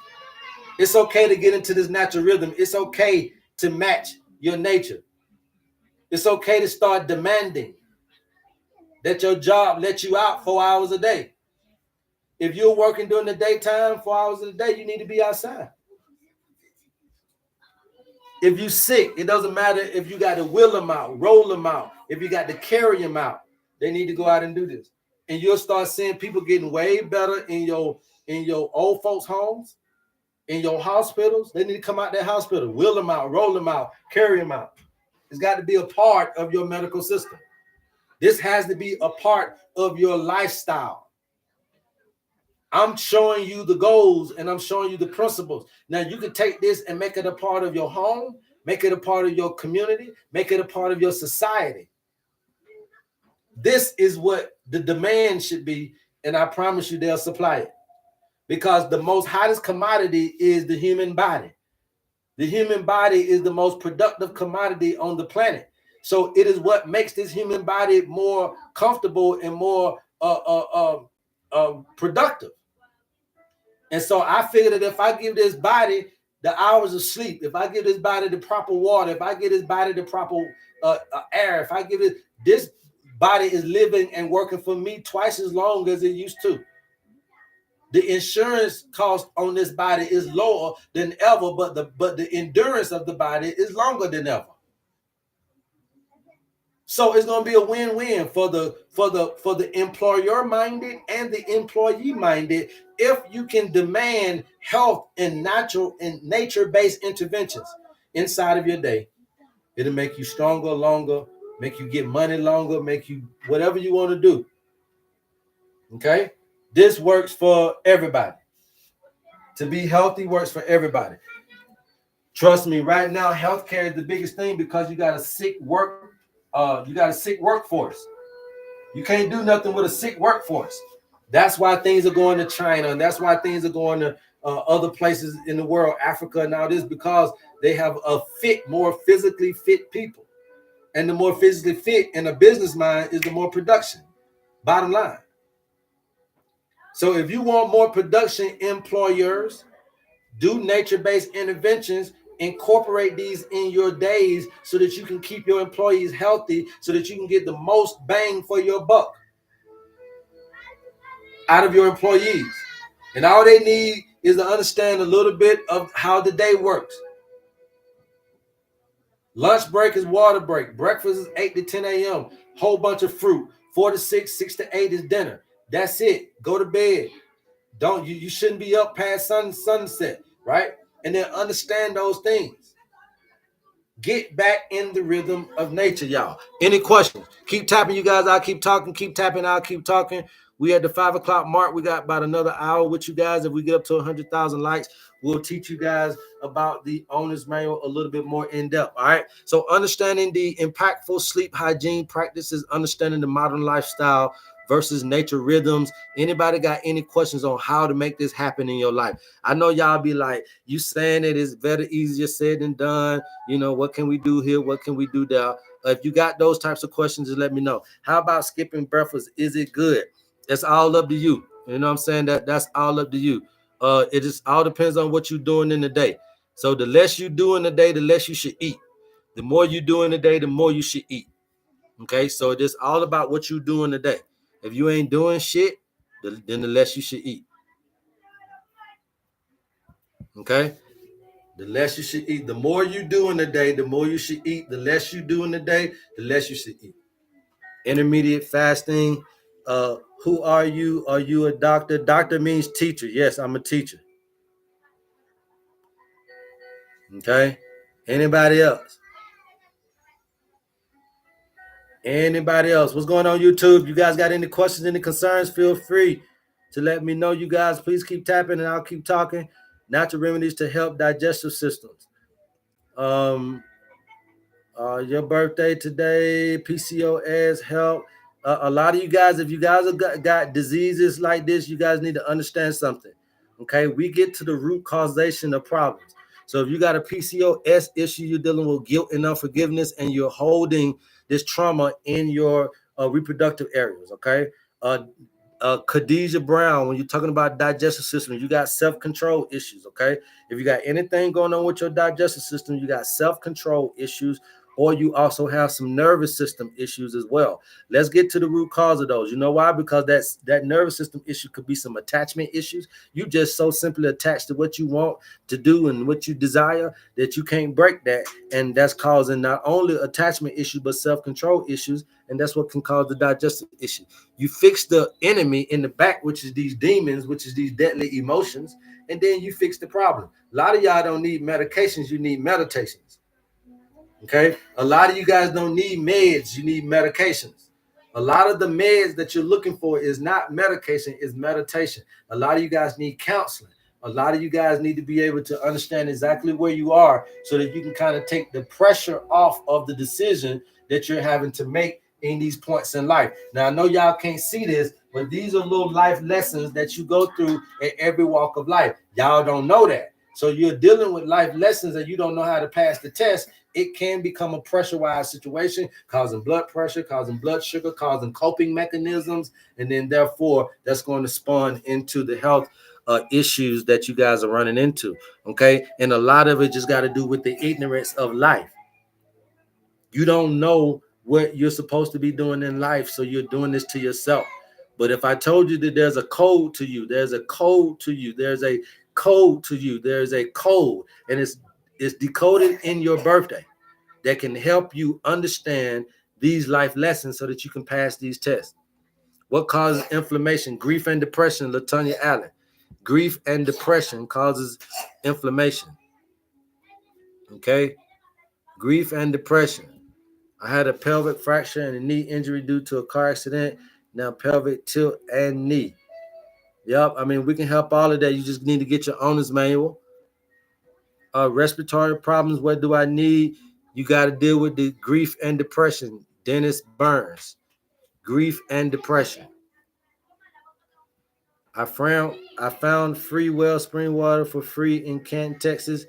It's okay to get into this natural rhythm. It's okay to match your nature. It's okay to start demanding that your job let you out 4 hours a day. If you're working during the daytime, 4 hours a day, you need to be outside. If you're sick, it doesn't matter if you got to wheel them out, roll them out. If you got to carry them out, they need to go out and do this. And you'll start seeing people getting way better in your old folks' homes, in your hospitals. They need to come out that hospital, wheel them out, roll them out, carry them out. It's got to be a part of your medical system. This has to be a part of your lifestyle. I'm showing you the goals and I'm showing you the principles. Now you can take this and make it a part of your home, make it a part of your community, make it a part of your society. This is what the demand should be, and I promise you they'll supply it. Because the most hottest commodity is the human body. The human body is the most productive commodity on the planet. So it is what makes this human body more comfortable and more productive. And so I figured that if I give this body the hours of sleep, if I give this body the proper water, if I give this body the proper air, if I give it, this body is living and working for me twice as long as it used to. The insurance cost on this body is lower than ever, but the endurance of the body is longer than ever. So it's going to be a win-win for the employer minded and the employee minded if you can demand health and natural and nature-based interventions inside of your day. It'll make you stronger, longer, make you get money longer, make you whatever you want to do. Okay? This works for everybody. To be healthy works for everybody. Trust me, right now, healthcare is the biggest thing because you got a sick workforce. You can't do nothing with a sick workforce. That's why things are going to China, and that's why things are going to other places in the world, Africa and all this, because they have more physically fit people. And the more physically fit in a business mind is the more production. Bottom line. So if you want more production, employers, do nature-based interventions, incorporate these in your days so that you can keep your employees healthy, so that you can get the most bang for your buck out of your employees. And all they need is to understand a little bit of how the day works. Lunch break is water break. Breakfast is 8 to 10 a.m. Whole bunch of fruit. 4 to 6, 6 to 8 is dinner. That's it. Go to bed. You shouldn't be up past sunset, right? And then understand those things. Get back in the rhythm of nature, y'all. Any questions? Keep tapping, you guys. I'll keep talking. Keep tapping. I'll keep talking. We at the 5 o'clock mark. We got about another hour with you guys. If we get up to 100,000 likes, we'll teach you guys about the owner's manual a little bit more in depth. All right. So understanding the impactful sleep hygiene practices, understanding the modern lifestyle versus nature rhythms. Anybody got any questions on how to make this happen in your life? I know y'all be like, you saying it is very easier said than done. You know, what can we do here? What can we do there? If you got those types of questions, just let me know. How about skipping breakfast? Is it good? It's all up to you. You know what I'm saying? That's all up to you. It just all depends on what you're doing in the day. So the less you do in the day, the less you should eat. The more you do in the day, the more you should eat. Okay, so it's all about what you do in the day. If you ain't doing shit, then the less you should eat. Okay, the less you should eat. The more you do in the day, the more you should eat. The less you do in the day, the less you should eat. Intermediate fasting. Who are you? Are you a doctor? Doctor means teacher. Yes, I'm a teacher. Okay. Anybody else? Anybody else? What's going on YouTube? You guys got any questions, any concerns? Feel free to let me know. You guys, please keep tapping and I'll keep talking. Natural remedies to help digestive systems. Your birthday today, PCOS help. A lot of you guys, if you guys have got diseases like this, you guys need to understand something. Okay, we get to the root causation of problems. So if you got a PCOS issue, you're dealing with guilt and unforgiveness, and you're holding this trauma in your reproductive areas. Okay, Khadijah Brown, when you're talking about digestive system, you got self-control issues. Okay, if you got anything going on with your digestive system, you got self-control issues, or you also have some nervous system issues as well. Let's get to the root cause of those. You know why? Because that nervous system issue could be some attachment issues. You just so simply attached to what you want to do and what you desire that you can't break that. And that's causing not only attachment issues, but self-control issues. And that's what can cause the digestive issue. You fix the enemy in the back, which is these demons, which is these deadly emotions, and then you fix the problem. A lot of y'all don't need medications, you need meditations. Okay, a lot of you guys don't need meds, you need medications. A lot of the meds that you're looking for is not medication, it's meditation. A lot of you guys need counseling. A lot of you guys need to be able to understand exactly where you are so that you can kind of take the pressure off of the decision that you're having to make in these points in life. Now, I know y'all can't see this, but these are little life lessons that you go through in every walk of life. Y'all don't know that. So you're dealing with life lessons and you don't know how to pass the test. It can become a pressurized situation, causing blood pressure, causing blood sugar, causing coping mechanisms, and then therefore that's going to spawn into the health issues that you guys are running into. Okay, and a lot of it just got to do with the ignorance of life. You don't know what you're supposed to be doing in life, so you're doing this to yourself. But if I told you that there's a code to you, there's a code to you, there's a code to you, there's a code, and it's decoded in your birthday that can help you understand these life lessons so that you can pass these tests. What causes inflammation? Grief and depression, Latonya Allen. Grief and depression causes inflammation. Okay? Grief and depression. I had a pelvic fracture and a knee injury due to a car accident. Now pelvic tilt and knee. Yep, I mean, we can help all of that. You just need to get your owner's manual. Respiratory problems, what do I need? You got to deal with the grief and depression. Dennis Burns. Grief and depression. I found free well spring water for free in Canton, Texas.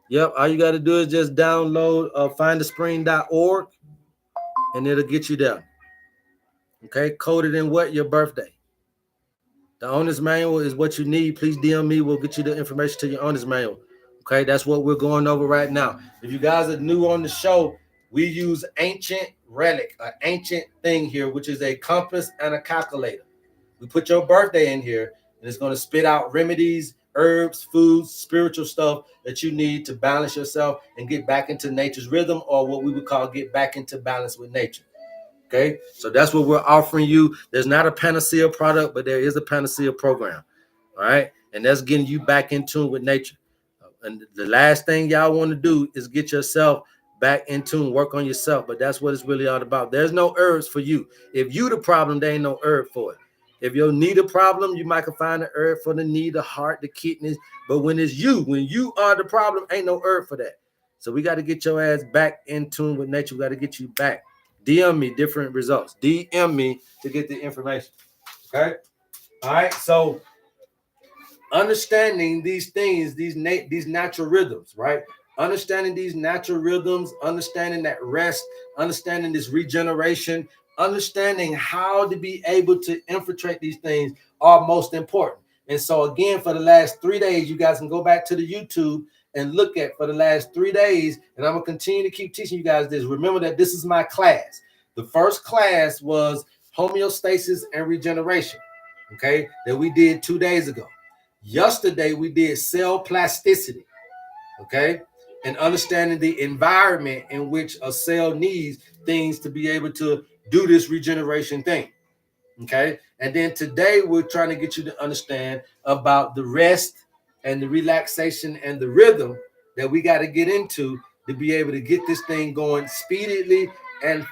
Yep, all you got to do is just download findaspring.org and it'll get you there. Okay, coded in what? Your birthday. The owner's manual is what you need. Please DM me. We'll get you the information to your owner's manual. Okay, that's what we're going over right now. If you guys are new on the show, we use ancient relic, an ancient thing here, which is a compass and a calculator. We put your birthday in here, and it's going to spit out remedies, herbs, foods, spiritual stuff that you need to balance yourself and get back into nature's rhythm, or what we would call get back into balance with nature. Okay, so that's what we're offering you. There's not a panacea product, but there is a panacea program. All right, and that's getting you back in tune with nature. And the last thing y'all want to do is get yourself back in tune, work on yourself. But that's what it's really all about. There's no herbs for you. If you the problem, there ain't no herb for it. If you need a problem, you might can find an herb for the knee, the heart, the kidneys. But when you are the problem, ain't no herb for that. So we got to get your ass back in tune with nature. We got to get you back. DM me different results. DM me to get the information. Okay. All right. So understanding these things, these natural rhythms, right? Understanding these natural rhythms, understanding that rest, understanding this regeneration, understanding how to be able to infiltrate these things are most important. And so again, for the last 3 days, you guys can go back to the YouTube and look at for the last 3 days, and I'm gonna continue to keep teaching you guys this. Remember that this is my class. The first class was homeostasis and regeneration, okay, that we did 2 days ago. Yesterday, we did cell plasticity, okay, and understanding the environment in which a cell needs things to be able to do this regeneration thing, okay? And then today, we're trying to get you to understand about the rest and the relaxation and the rhythm that we got to get into to be able to get this thing going speedily and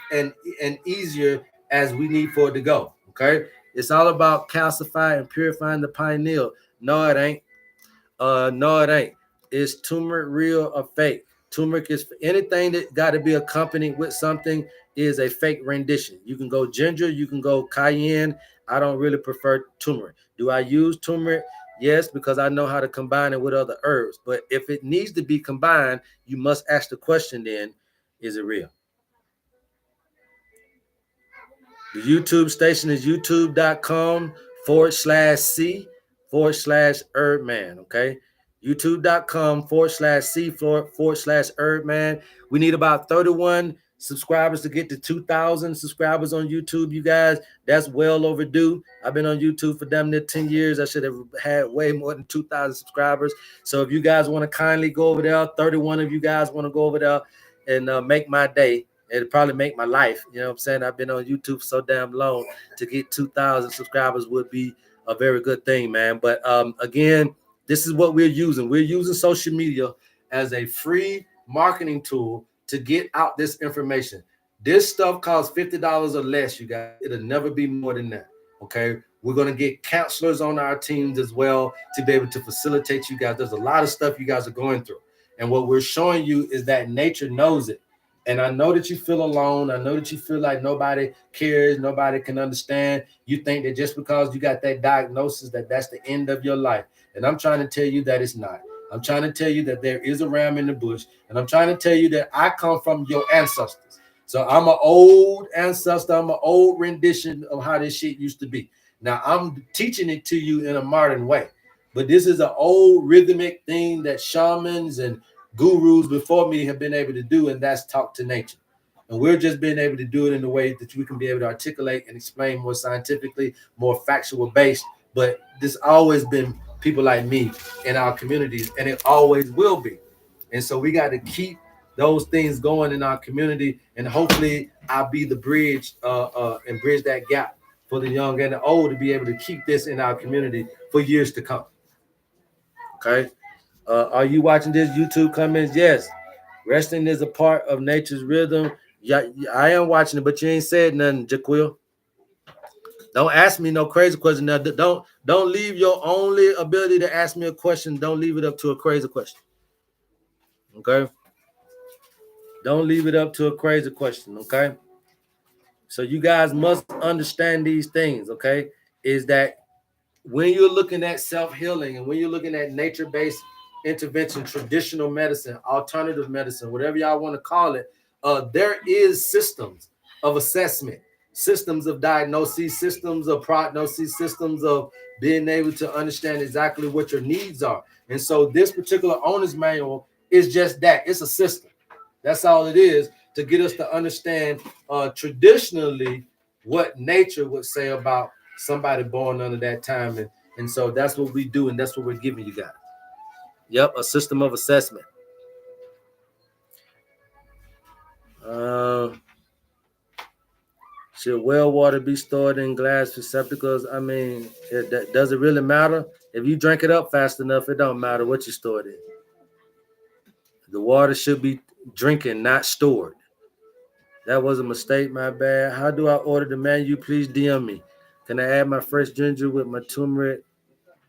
easier as we need for it to go, okay? It's all about calcifying and purifying the pineal. No, it ain't. No, it ain't. Is turmeric real or fake? Turmeric is anything that got to be accompanied with something is a fake rendition. You can go ginger, you can go cayenne. I don't really prefer turmeric. Do I use turmeric? Yes, because I know how to combine it with other herbs. But if it needs to be combined, you must ask the question then, is it real? The YouTube station is youtube.com/C/HerbMan. Okay. youtube.com/C/HerbMan. We need about 31 subscribers to get to 2,000 subscribers on YouTube, you guys. That's well overdue. I've been on YouTube for damn near 10 years. I should have had way more than 2,000 subscribers. So if you guys want to kindly go over there, 31 of you guys want to go over there and make my day. It'd probably make my life. You know what I'm saying? I've been on YouTube for so damn long. To get 2,000 subscribers would be a very good thing, man. But again, this is what we're using. We're using social media as a free marketing tool to get out this information. This stuff costs $50 or less, you guys. It'll never be more than that. Okay. We're going to get counselors on our teams as well to be able to facilitate you guys. There's a lot of stuff you guys are going through. And what we're showing you is that nature knows it. And I know that you feel alone. I know that you feel like nobody cares, nobody can understand. You think that just because you got that diagnosis, that that's the end of your life. And I'm trying to tell you that it's not. I'm trying to tell you that there is a ram in the bush. And I'm trying to tell you that I come from your ancestors. So I'm an old ancestor. I'm an old rendition of how this shit used to be. Now I'm teaching it to you in a modern way. But this is an old rhythmic thing that shamans and gurus before me have been able to do, and that's talk to nature. And we're just being able to do it in a way that we can be able to articulate and explain more scientifically, more factual based. But this always been people like me in our communities, and it always will be. And so we got to keep those things going in our community, and hopefully I'll be the bridge and bridge that gap for the young and the old to be able to keep this in our community for years to come. Okay. Are you watching this? YouTube comments? Yes. Resting is a part of nature's rhythm. Yeah, I am watching it, but you ain't said nothing, Jaquil. Don't ask me no crazy question. Now, don't leave your only ability to ask me a question. Don't leave it up to a crazy question. Okay. Don't leave it up to a crazy question. Okay. So you guys must understand these things. Okay, is that when you're looking at self-healing and when you're looking at nature-based intervention, traditional medicine, alternative medicine, whatever y'all want to call it, there is systems of assessment, systems of diagnosis, systems of prognosis, systems of being able to understand exactly what your needs are. And so this particular owner's manual is just that. It's a system. That's all it is, to get us to understand traditionally what nature would say about somebody born under that time. And so that's what we do, and that's what we're giving you guys. Yep, a system of assessment. Should well water be stored in glass receptacles? I mean, does it really matter? If you drink it up fast enough, it don't matter what you store it in. The water should be drinking, not stored. That was a mistake, my bad. How do I order the menu? Please DM me. Can I add my fresh ginger with my turmeric?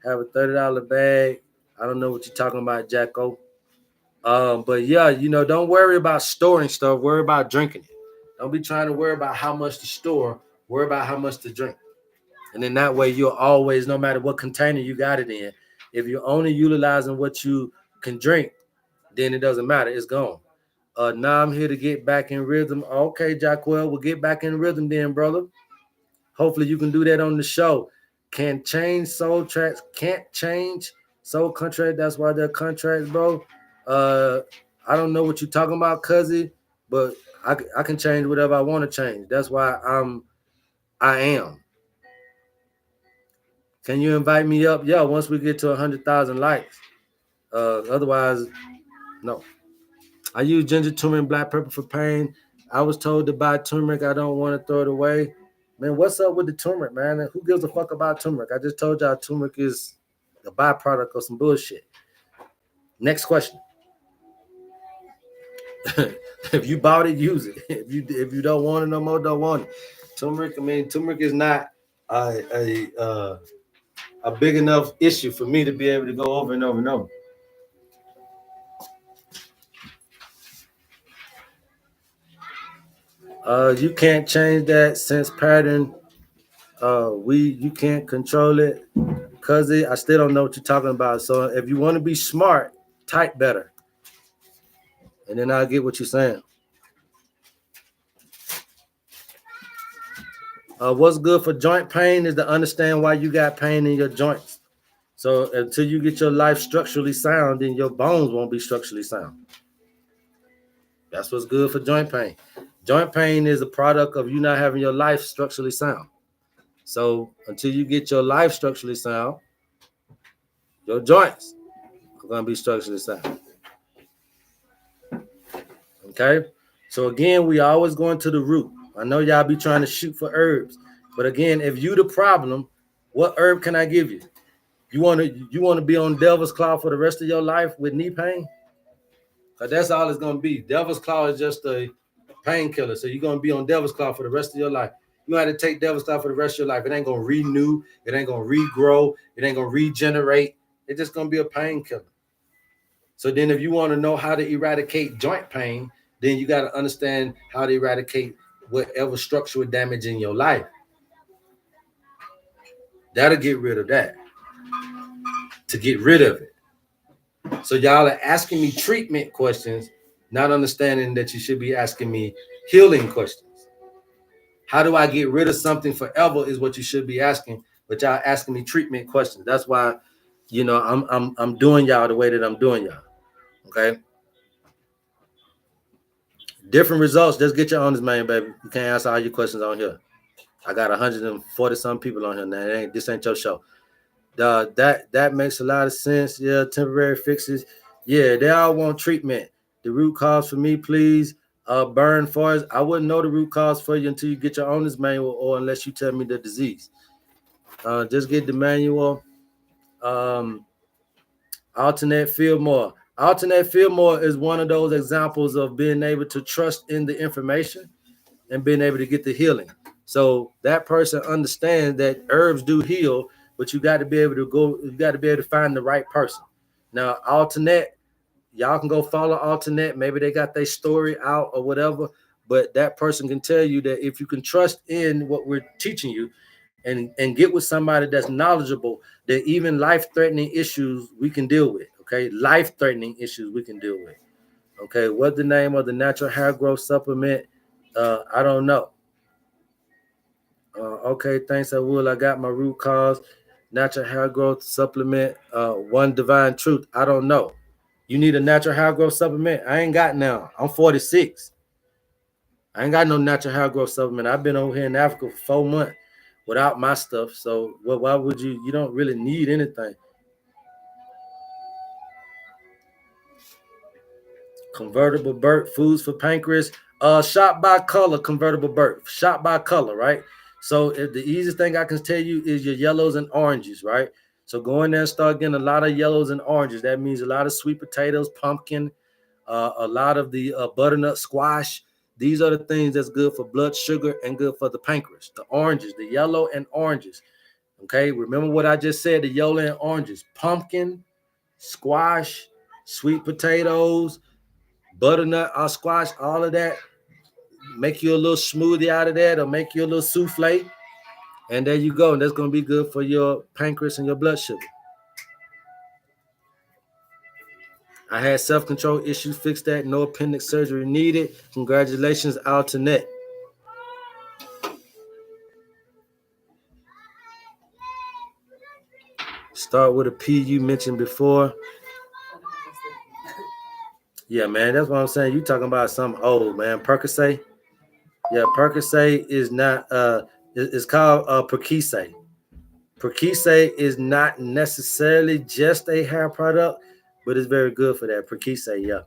Have a $30 bag. I don't know what you're talking about, Jacko. But yeah, don't worry about storing stuff. Worry about drinking it. Don't be trying to worry about how much to store. Worry about how much to drink. And then that way you'll always, no matter what container you got it in, if you're only utilizing what you can drink, then it doesn't matter. It's gone. Now I'm here to get back in rhythm. Okay, Jacquel, we'll get back in rhythm then, brother. Hopefully you can do that on the show. Can't change soul contracts. That's why they're contracts, bro. I don't know what you're talking about, cuzzy, but I can change whatever I want to change. That's why I am. Can you invite me up? Yeah, once we get to 100,000 likes. Otherwise, no. I use ginger, turmeric, and black pepper for pain. I was told to buy turmeric. I don't want to throw it away. Man, what's up with the turmeric, man? Who gives a fuck about turmeric? I just told y'all turmeric is a byproduct of some bullshit. Next question. If you bought it, use it. If you don't want it no more, don't want it. Turmeric is not a big enough issue for me to be able to go over and over and over. You can't change that sense pattern. You can't control it. Cuz I still don't know what you're talking about. So if you want to be smart, type better. And then I'll get what you're saying. What's good for joint pain is to understand why you got pain in your joints. So until you get your life structurally sound, then your bones won't be structurally sound. That's what's good for joint pain. Joint pain is a product of you not having your life structurally sound. So until you get your life structurally sound, your joints are going to be structurally sound. Okay? So again, we always going to the root. I know y'all be trying to shoot for herbs. But again, if you the problem, what herb can I give you? You want to be on Devil's Claw for the rest of your life with knee pain? Because that's all it's going to be. Devil's Claw is just a painkiller. So you're going to be on Devil's Claw for the rest of your life. You have to take devil stuff for the rest of your life. It ain't gonna renew, it ain't gonna regrow, it ain't gonna regenerate. It's just gonna be a painkiller. So then if you want to know how to eradicate joint pain, then you got to understand how to eradicate whatever structural damage in your life. That'll get rid of that. To get rid of it. So y'all are asking me treatment questions, not understanding that you should be asking me healing questions. How do I get rid of something forever is what you should be asking, but y'all asking me treatment questions. That's why, I'm doing y'all the way that I'm doing y'all. Okay. Different results. Just get your honest, man, baby. You can't answer all your questions on here. I got 140 some people on here now. This ain't your show. That makes a lot of sense. Yeah, temporary fixes. Yeah, they all want treatment. The root cause for me, please. Burn forest. I wouldn't know the root cause for you until you get your owner's manual, or unless you tell me the disease. Just get the manual. Alternate feel more. Alternate feel more is one of those examples of being able to trust in the information and being able to get the healing. So that person understands that herbs do heal, but you got to be able to go, you got to be able to find the right person. Now, alternate, y'all can go follow alternate. Maybe they got their story out or whatever, but that person can tell you that if you can trust in what we're teaching you and get with somebody that's knowledgeable, that even life-threatening issues we can deal with. Okay, life-threatening issues we can deal with. Okay, what's the name of the natural hair growth supplement? I don't know. Okay, thanks. I will. I got my root cause. Natural hair growth supplement. One divine truth. I don't know. You need a natural hair growth supplement? I ain't got now. I'm 46. I ain't got no natural hair growth supplement. I've been over here in Africa for 4 months without my stuff. So why would you? You don't really need anything. Convertible Burt, foods for pancreas. Shot by color, convertible Burt. Shot by color, right? So if the easiest thing I can tell you is your yellows and oranges, right? So go in there and start getting a lot of yellows and oranges. That means a lot of sweet potatoes, pumpkin, a lot of the butternut squash. These are the things that's good for blood sugar and good for the pancreas. The oranges, the yellow and oranges. Okay, remember what I just said, the yellow and oranges. Pumpkin, squash, sweet potatoes, butternut or squash, all of that. Make you a little smoothie out of that, or make you a little souffle. And there you go. And that's going to be good for your pancreas and your blood sugar. I had self-control issues, fixed that. No appendix surgery needed. Congratulations, Alternate. Start with a P you mentioned before. Yeah, man, that's what I'm saying. You talking about something old, man. Percocet. Yeah, Percocet is not. It's called Percocet. Percocet is not necessarily just a hair product, but it's very good for that. Percocet, yeah.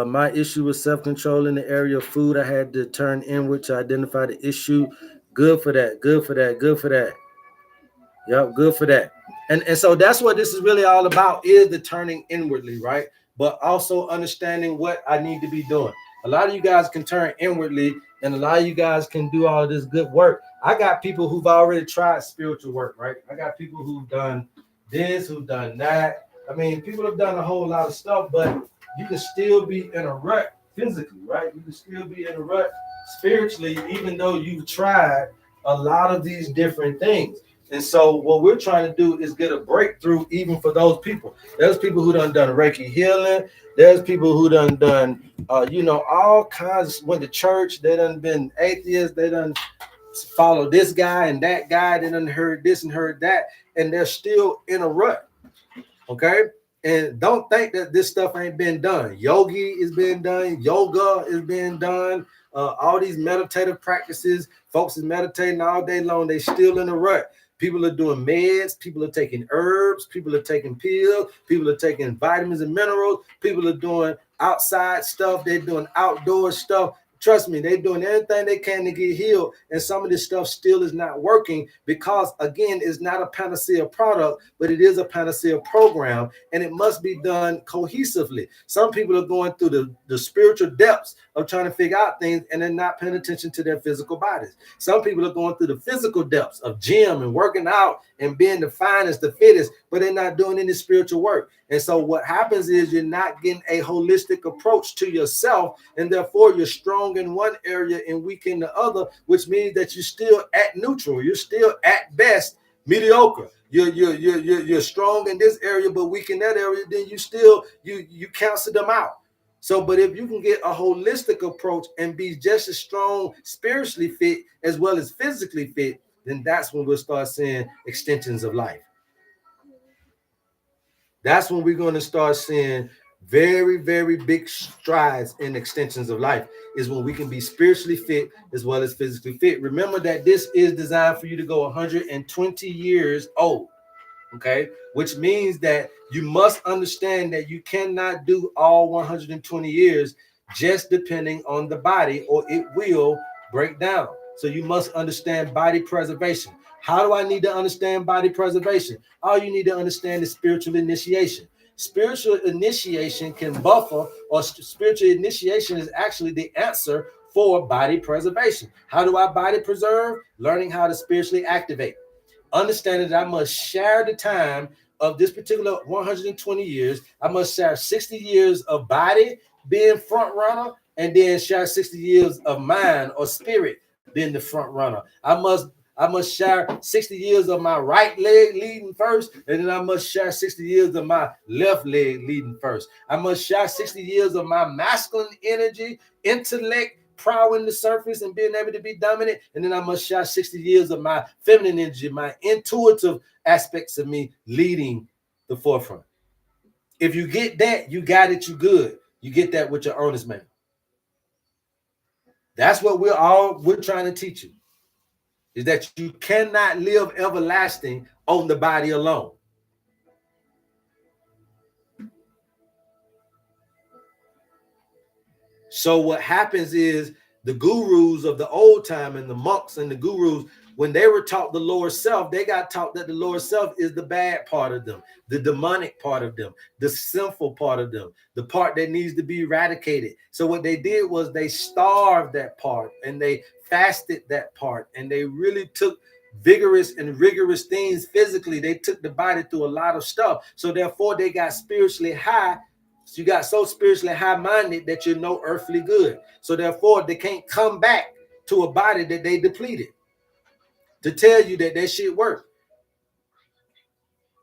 My issue with self-control in the area of food, I had to turn inward to identify the issue. Good for that. Good for that. Good for that. Yep, good for that. And so that's what this is really all about, is the turning inwardly, right? But also understanding what I need to be doing. A lot of you guys can turn inwardly, and a lot of you guys can do all this good work. I got people who've already tried spiritual work, right? I got people who've done this, who've done that. I mean, people have done a whole lot of stuff, but you can still be in a rut physically, right? You can still be in a rut spiritually, even though you've tried a lot of these different things. And so what we're trying to do is get a breakthrough even for those people. There's people who done Reiki healing. There's people who done all kinds. Went to church. They done been atheists. They done followed this guy and that guy. They done heard this and heard that. And they're still in a rut. Okay? And don't think that this stuff ain't been done. Yogi is being done. Yoga is being done. All these meditative practices. Folks is meditating all day long. They still in a rut. People are doing meds. People are taking herbs. People are taking pills. People are taking vitamins and minerals. People are doing outside stuff. They're doing outdoor stuff. Trust me, they're doing everything they can to get healed. And some of this stuff still is not working because, again, it's not a panacea product, but it is a panacea program. And it must be done cohesively. Some people are going through the spiritual depths of trying to figure out things, and they're not paying attention to their physical bodies. Some people are going through the physical depths of gym and working out and being the finest, the fittest, but they're not doing any spiritual work. And so what happens is you're not getting a holistic approach to yourself, and therefore you're strong in one area and weak in the other, which means that you're still at neutral. You're still at best mediocre. You're strong in this area but weak in that area, then you cancel them out. So, but if you can get a holistic approach and be just as strong spiritually fit as well as physically fit, then that's when we'll start seeing extensions of life. That's when we're going to start seeing very, very big strides in extensions of life, is when we can be spiritually fit as well as physically fit. Remember that this is designed for you to go 120 years old, okay? Which means that you must understand that you cannot do all 120 years just depending on the body, or it will break down. So you must understand body preservation. How do I need to understand body preservation? All you need to understand is spiritual initiation. Spiritual initiation can buffer, or spiritual initiation is actually the answer for body preservation. How do I body preserve? Learning how to spiritually activate. Understanding that I must share the time of this particular 120 years. I must share 60 years of body being front runner, and then share 60 years of mind or spirit being the front runner. I must share 60 years of my right leg leading first, and then I must share 60 years of my left leg leading first. I must share 60 years of my masculine energy, intellect, prowling the surface and being able to be dominant, and then I must share 60 years of my feminine energy, my intuitive aspects of me leading the forefront. If you get that, you got it, you good. You get that with your honest man. That's what we're trying to teach you, is that you cannot live everlasting on the body alone. So what happens is the gurus of the old time and the monks and the gurus, when they were taught the lower self, they got taught that the lower self is the bad part of them, the demonic part of them, the sinful part of them, the part that needs to be eradicated. So what they did was they starved that part, and they fasted that part, and they really took vigorous and rigorous things physically. They took the body through a lot of stuff. So therefore they got spiritually high. So you got so spiritually high-minded that you're no earthly good. So therefore they can't come back to a body that they depleted to tell you that that shit worked.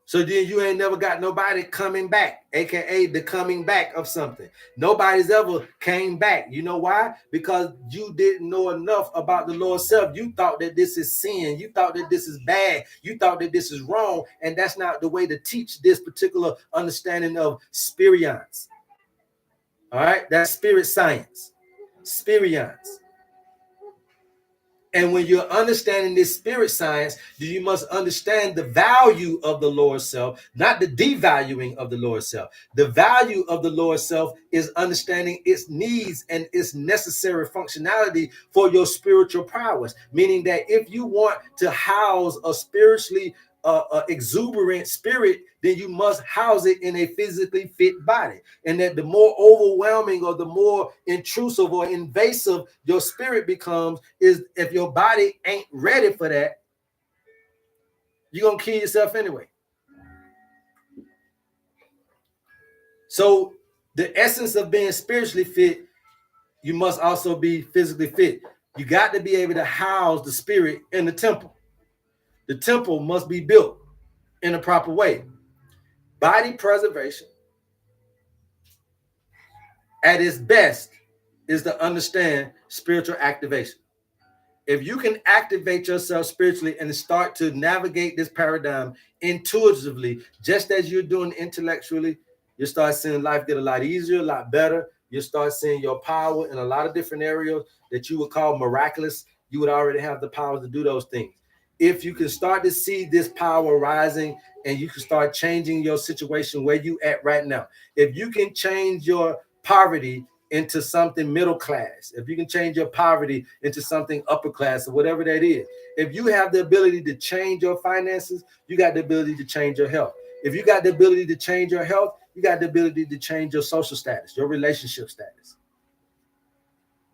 So then you ain't never got nobody coming back, aka the coming back of something. Nobody's ever came back. You know why? Because you didn't know enough about the Lord self. You thought that this is sin. You thought that this is bad. You thought that this is wrong. And that's not the way to teach this particular understanding of spirions. All right, that's spirit science, spirions. And when you're understanding this spirit science, you must understand the value of the lower self, not the devaluing of the lower self. The value of the lower self is understanding its needs and its necessary functionality for your spiritual prowess. Meaning that if you want to house a spiritually exuberant spirit, then you must house it in a physically fit body. And that the more overwhelming or the more intrusive or invasive your spirit becomes, is if your body ain't ready for that, you're gonna kill yourself anyway. So the essence of being spiritually fit, you must also be physically fit. You got to be able to house the spirit in the temple. The temple must be built in a proper way. Body preservation at its best is to understand spiritual activation. If you can activate yourself spiritually and start to navigate this paradigm intuitively, just as you're doing intellectually, you start seeing life get a lot easier, a lot better. You start seeing your power in a lot of different areas that you would call miraculous. You would already have the power to do those things. If you can start to see this power rising, and you can start changing your situation where you at right now. If you can change your poverty into something middle class, if you can change your poverty into something upper class, or whatever that is, if you have the ability to change your finances, you got the ability to change your health. If you got the ability to change your health, you got the ability to change your social status, your relationship status.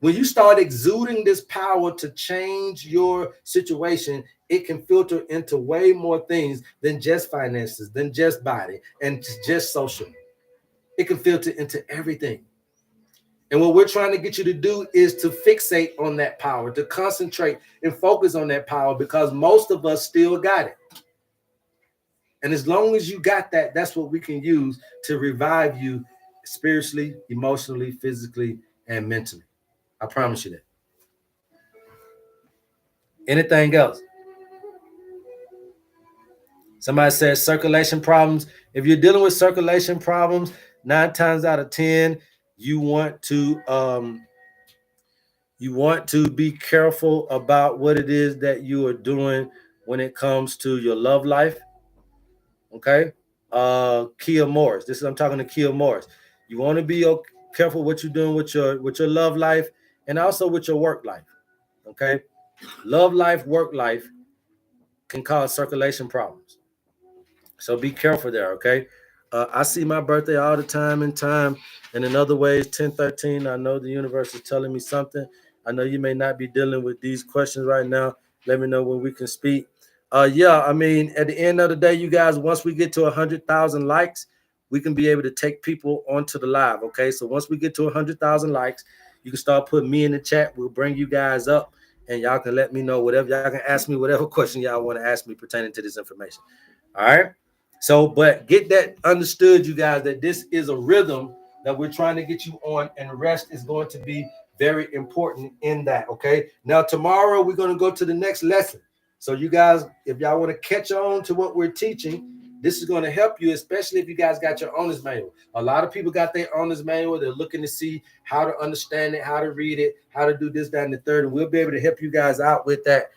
When you start exuding this power to change your situation, it can filter into way more things than just finances, than just body, and just social. It can filter into everything. And what we're trying to get you to do is to fixate on that power, to concentrate and focus on that power, because most of us still got it. And as long as you got that, that's what we can use to revive you spiritually, emotionally, physically, and mentally. I promise you that. Anything else? Somebody says circulation problems. If you're dealing with circulation problems, 9 times out of 10, you want to be careful about what it is that you are doing when it comes to your love life. Okay. Kia Morris. I'm talking to Kia Morris. You want to be careful what you're doing with your love life and also with your work life. Okay. Love life, work life can cause circulation problems. So be careful there, okay? I see my birthday all the time and in other ways, 1013. I know the universe is telling me something. I know you may not be dealing with these questions right now. Let me know when we can speak. Yeah, I mean, at the end of the day, you guys, once we get to 100,000 likes, we can be able to take people onto the live, okay? So once we get to 100,000 likes, you can start putting me in the chat. We'll bring you guys up, and y'all can let me know whatever. Y'all can ask me whatever question y'all want to ask me pertaining to this information. All right? So, but get that understood, you guys, that this is a rhythm that we're trying to get you on, and rest is going to be very important in that, okay? Now, tomorrow we're going to go to the next lesson. So you guys, if y'all want to catch on to what we're teaching, this is going to help you, especially if you guys got your owner's manual. A lot of people got their owner's manual. They're looking to see how to understand it, how to read it, how to do this, that, and the third, and we'll be able to help you guys out with that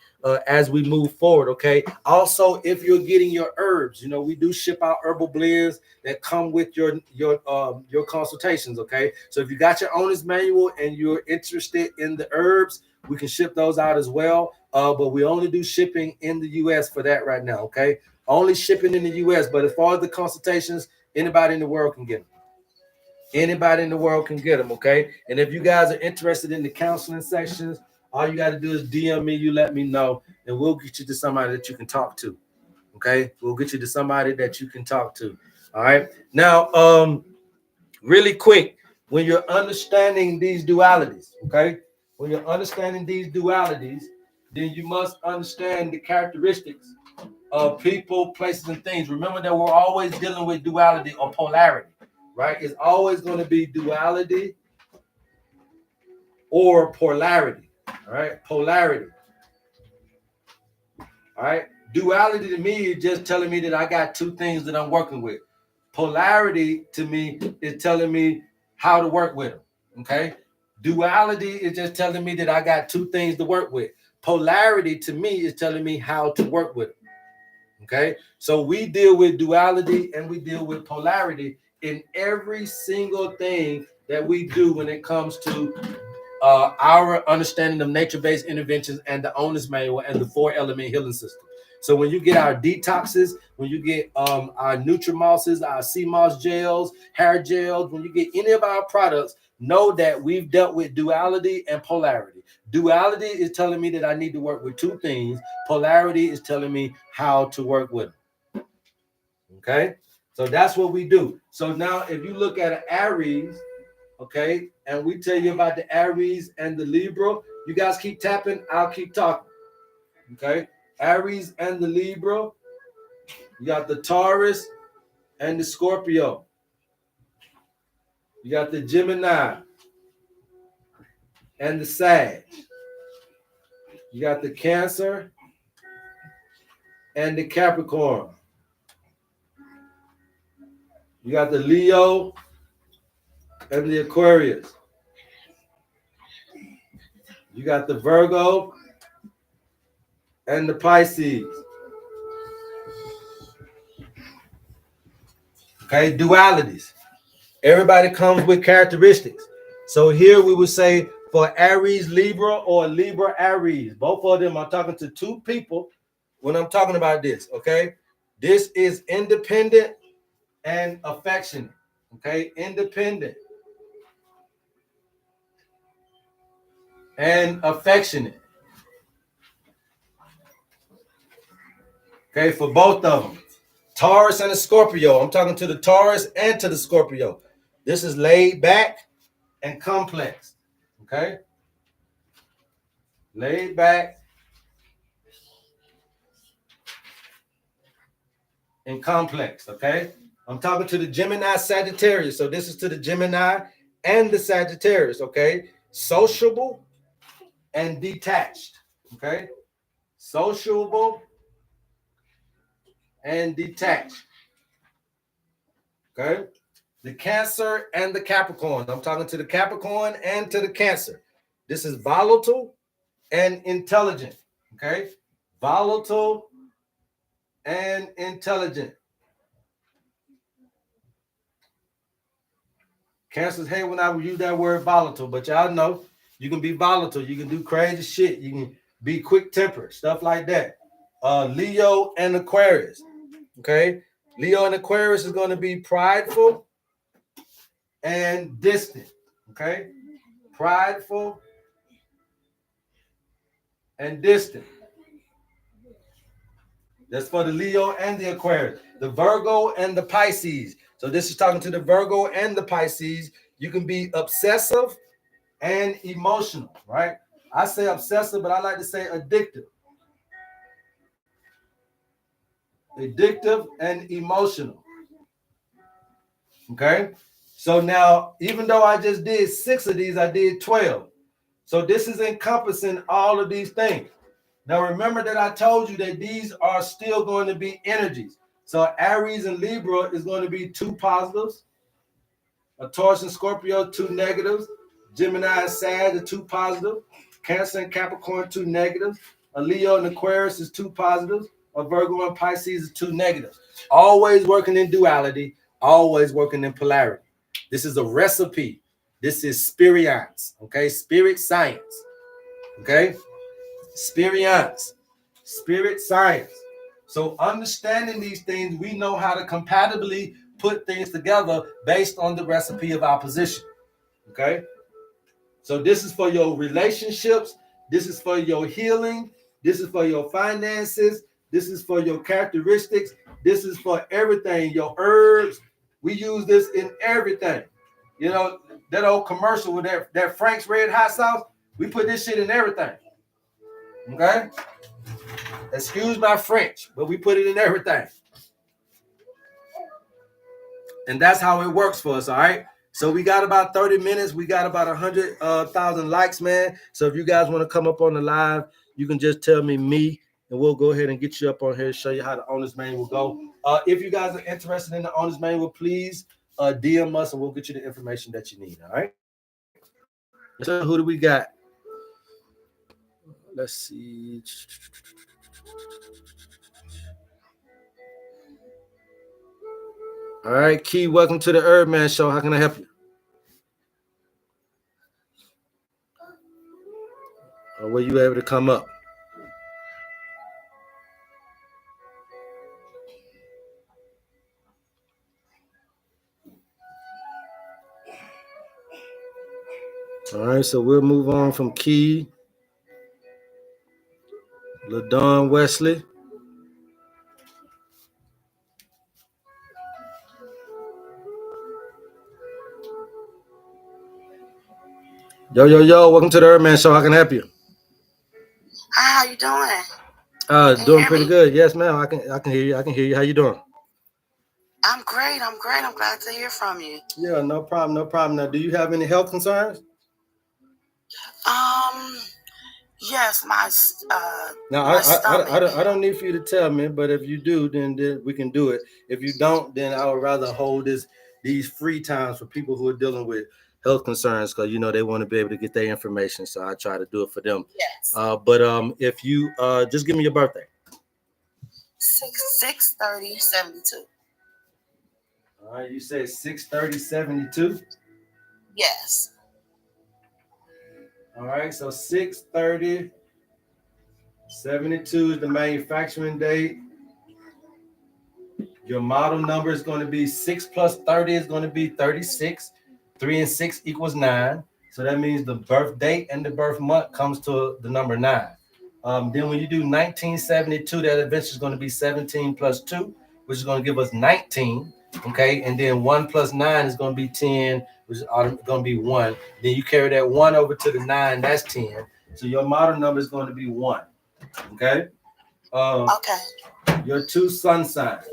as we move forward, okay? Also, if you're getting your herbs, you know, we do ship out herbal blends that come with your consultations, okay? So if you got your owner's manual and you're interested in the herbs, we can ship those out as well. But we only do shipping in the U.S. for that right now, okay? Only shipping in the U.S. But as far as the consultations, anybody in the world can get them. Anybody in the world can get them, okay? And if you guys are interested in the counseling sections, all you got to do is DM me, you let me know, and we'll get you to somebody that you can talk to, okay? We'll get you to somebody that you can talk to, all right? Now, really quick, when you're understanding these dualities, okay? When you're understanding these dualities, then you must understand the characteristics of people, places, and things. Remember that we're always dealing with duality or polarity, right? It's always going to be duality or polarity, all right? Polarity, all right? Duality to me is just telling me that I got two things that I'm working with. Polarity to me is telling me how to work with them, okay? Duality is just telling me that I got two things to work with. Polarity to me is telling me how to work with them, okay? So we deal with duality and we deal with polarity in every single thing that we do when it comes to our understanding of nature-based interventions and the owner's manual and the 4-element healing system. So when you get our detoxes, when you get our Nutrimosses, our sea moss gels, hair gels, when you get any of our products, know that we've dealt with duality and polarity. Duality is telling me that I need to work with two things. Polarity is telling me how to work with them. Okay? So that's what we do. So now if you look at an Aries, okay, and we tell you about the Aries and the Libra, you guys keep tapping, I'll keep talking. Okay? Aries and the Libra, you got the Taurus and the Scorpio. You got the Gemini and the Sag. You got the Cancer and the Capricorn. You got the Leo and the Aquarius. You got the Virgo and the Pisces. Okay, dualities. Everybody comes with characteristics. So here we would say for Aries Libra or Libra Aries, both of them, I'm talking to two people when I'm talking about this, okay? This is independent and affectionate, okay? Independent and affectionate. Okay, for both of them. Taurus and a Scorpio. I'm talking to the Taurus and to the Scorpio. This is laid back and complex. Okay? Laid back and complex. Okay? I'm talking to the Gemini Sagittarius. So this is to the Gemini and the Sagittarius. Okay? Sociable and detached. Okay? Sociable and detached. Okay? The Cancer and the Capricorn. I'm talking to the Capricorn and to the Cancer. This is volatile and intelligent. Okay? Volatile and intelligent. Cancers hate when I use that word volatile, but y'all know you can be volatile. You can do crazy shit. You can be quick tempered, stuff like that. Leo and Aquarius. Okay? Leo and Aquarius is going to be prideful and distant. Okay? Prideful and distant. That's for the Leo and the Aquarius. The Virgo and the Pisces. So this is talking to the Virgo and the Pisces. You can be obsessive and emotional, right? I say obsessive, but I like to say addictive. Addictive and emotional. Okay? So now, even though I just did 6 of these, I did 12. So this is encompassing all of these things. Now remember that I told you that these are still going to be energies. So Aries and Libra is going to be 2 positives. A Taurus and Scorpio, 2 negatives. Gemini and Sag are 2 positive. Cancer and Capricorn, 2 negatives. A Leo and Aquarius is 2 positives. A Virgo and Pisces is 2 negatives. Always working in duality, always working in polarity. This is a recipe. This is spiriance, okay? Spirit science, okay? Spiriance, spirit science. So understanding these things, we know how to compatibly put things together based on the recipe of our position. Okay? So this is for your relationships, this is for your healing, this is for your finances, this is for your characteristics, this is for everything, your herbs. We use this in everything. You know, that old commercial with that Frank's Red Hot Sauce, we put this shit in everything. Okay? Excuse my French, but we put it in everything. And that's how it works for us, all right? So we got about 30 minutes. We got about 100,000 likes, man. So if you guys want to come up on the live, you can just tell me, and we'll go ahead and get you up on here and show you how the owner's manual will go. If you guys are interested in the owner's manual, please DM us, and we'll get you the information that you need, all right? So who do we got? Let's see. All right, Key, welcome to the HerbMan Show. How can I help you? Or were you able to come up? All right, so we'll move on from Key. LaDon Wesley. Yo, welcome to the HerbMan Show. How can I help you? Hi, how you doing? Doing pretty good. Yes, ma'am. I can hear you. I can hear you. How you doing? I'm great. I'm glad to hear from you. Yeah, no problem. Now, do you have any health concerns? Yes, my Now, I don't need for you to tell me, but if you do, then we can do it. If you don't, then I would rather hold these free times for people who are dealing with health concerns, because you know they want to be able to get their information. So I try to do it for them. Yes. But if you just give me your birthday. 6/30/72. All right, you said 6/30/72? Yes. All right, so 6/30/72 is the manufacturing date. Your model number is going to be 6 plus 30 is going to be 36. 3 and 6 equals 9. So that means the birth date and the birth month comes to the number 9. Then when you do 1972, that eventually is going to be 17 plus 2, which is going to give us 19. Okay, and then 1 plus 9 is going to be 10, which is going to be 1. Then you carry that 1 over to the 9, that's 10. So your model number is going to be 1. Okay. Okay. Your 2 sun signs.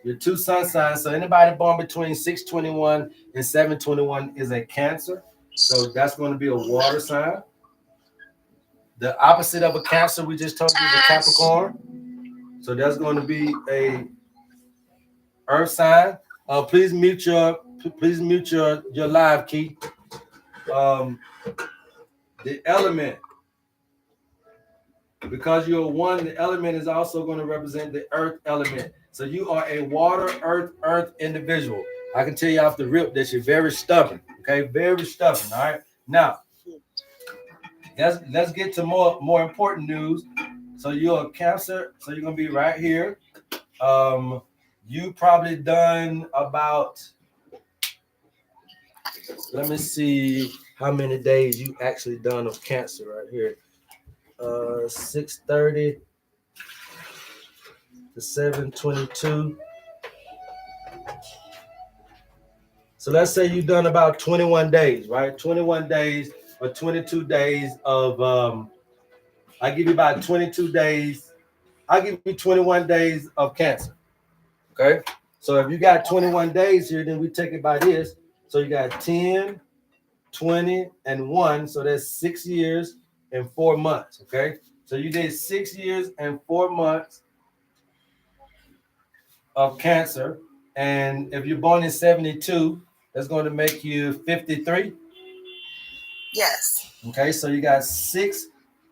Your 2 sun signs. So anybody born between 6/21 and 7/21 is a Cancer. So that's going to be a water sign. The opposite of a Cancer we just told you is a Capricorn. So that's going to be a earth sign. Please mute your live key. The element, because you're 1, the element is also going to represent the earth element. So you are a water, earth individual. I can tell you off the rip that you're very stubborn. Okay, very stubborn. All right. Now, let's get to more important news. So you're a Cancer. So you're gonna be right here. You probably done about. Let me see how many days you actually done of Cancer right here. 6:30 to 7:22. So let's say you've done about 21 days, right? 21 days or 22 days of I give you about 22 days. I'll give you 21 days of Cancer. Okay. So if you got 21 days here, then we take it by this. So you got 10, 20, and 1. So that's 6 years and 4 months. Okay. So you did 6 years and 4 months of Cancer. And if you're born in 72, that's going to make you 53. Yes. Okay, so you got 6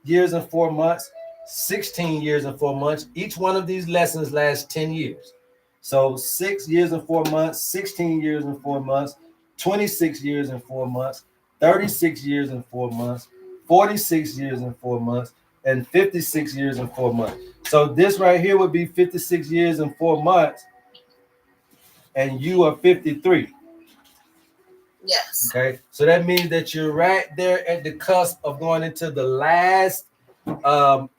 years and 4 months, 16 years and 4 months. Each one of these lessons lasts 10 years. So 6 years and 4 months, 16 years and 4 months, 26 years and 4 months, 36 years and 4 months, 46 years and 4 months, and 56 years and 4 months. So this right here would be 56 years and 4 months, and you are 53. Yes. Okay, so that means that you're right there at the cusp of going into the last 3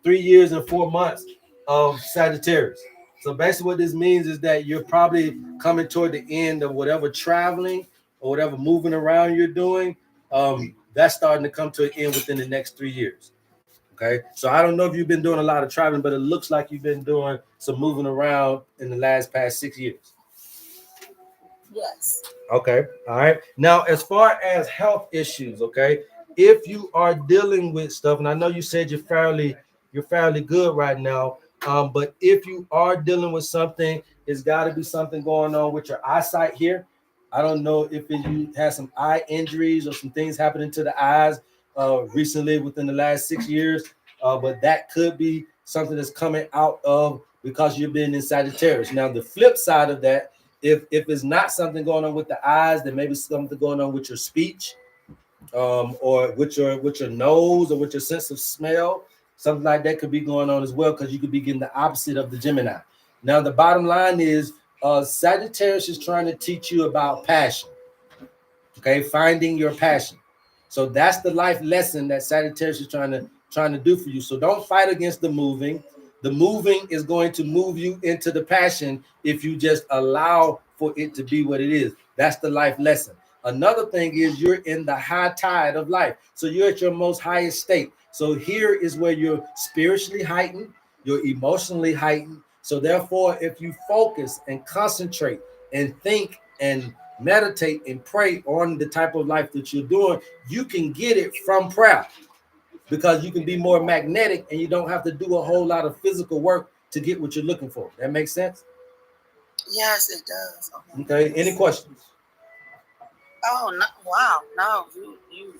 years and 4 months of Sagittarius. So basically what this means is that you're probably coming toward the end of whatever traveling or whatever moving around you're doing. That's starting to come to an end within the next 3 years. Okay, so I don't know if you've been doing a lot of traveling, but it looks like you've been doing some moving around in the past 6 years. Yes. Okay. All right. Now, as far as health issues, okay, if you are dealing with stuff, and I know you said you're fairly good right now, but if you are dealing with something, it's got to be something going on with your eyesight here. I don't know if you had some eye injuries or some things happening to the eyes recently within the last 6 years, but that could be something that's coming out of because you've been in Sagittarius. Now, the flip side of that, if it's not something going on with the eyes, then maybe something going on with your speech, or with your nose or with your sense of smell. Something like that could be going on as well, because you could be getting the opposite of the Gemini. Now, the bottom line is Sagittarius is trying to teach you about passion. Okay, finding your passion. So that's the life lesson that Sagittarius is trying to do for you. So don't fight against the moving. The moving is going to move you into the passion if you just allow for it to be what it is. That's the life lesson. Another thing is you're in the high tide of life. So you're at your most highest state. So here is where you're spiritually heightened, you're emotionally heightened. So therefore, if you focus and concentrate and think and meditate and pray on the type of life that you're doing, you can get it from prayer, because you can be more magnetic and you don't have to do a whole lot of physical work to get what you're looking for. That makes sense? Yes, it does. Okay. Any questions? Oh no! Wow! No, you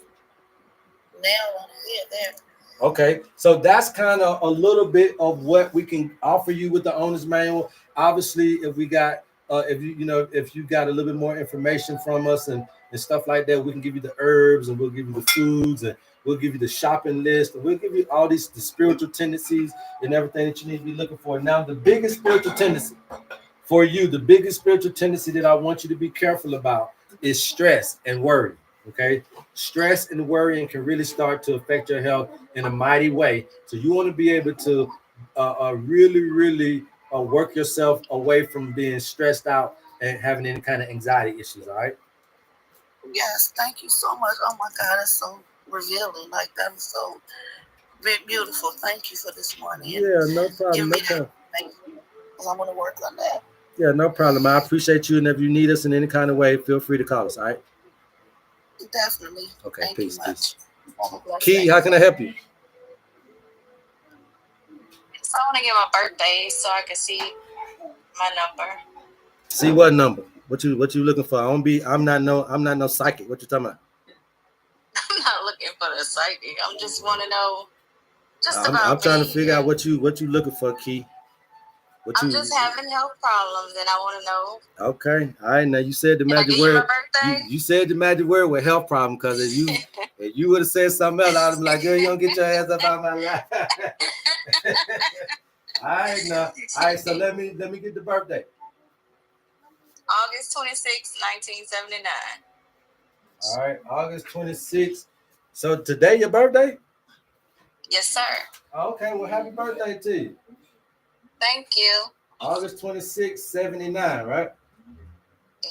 nailed on the head there. Okay, so that's kind of a little bit of what we can offer you with the owner's manual. Obviously, if we got if you got a little bit more information from us and stuff like that, we can give you the herbs, and we'll give you the foods, and we'll give you the shopping list, and we'll give you all the spiritual tendencies and everything that you need to be looking for. Now, the biggest spiritual tendency for you, the biggest spiritual tendency that I want you to be careful about is stress and worry. Okay, stress and worrying can really start to affect your health in a mighty way. So you want to be able to really work yourself away from being stressed out and having any kind of anxiety issues. All right. Yes, thank you so much. Oh my God, that's so revealing. Like that was so beautiful. Thank you for this morning and Yeah, no problem. give No me that. problem. Thank you. 'Cause I'm gonna work on that. Yeah, no problem. I appreciate you. And if you need us in any kind of way, feel free to call us. All right. Definitely. Okay. Thank you Peace. Peace. much. Have a blessed Key, day. how can I help you? So I want to get my birthday so I can see my number. See what number? What you looking for? I'm not no psychic. What you talking about? I'm not looking for the psychic. I'm just want to know just I'm about trying to me. figure out And what you looking for, Key. What I'm you just having health problems and I want to know. okay? All right, now you said the Can I magic give you my word. birthday? You said the magic word with health problem because if you would have said something else, I'd have been like, girl, you don't get your ass up out of my life. All right, now. All right, so let me get the birthday. August 26, 1979. All right, August 26th. So today your birthday? Yes, sir. Okay, well, happy birthday to you. Thank you. August 26th, 79, right?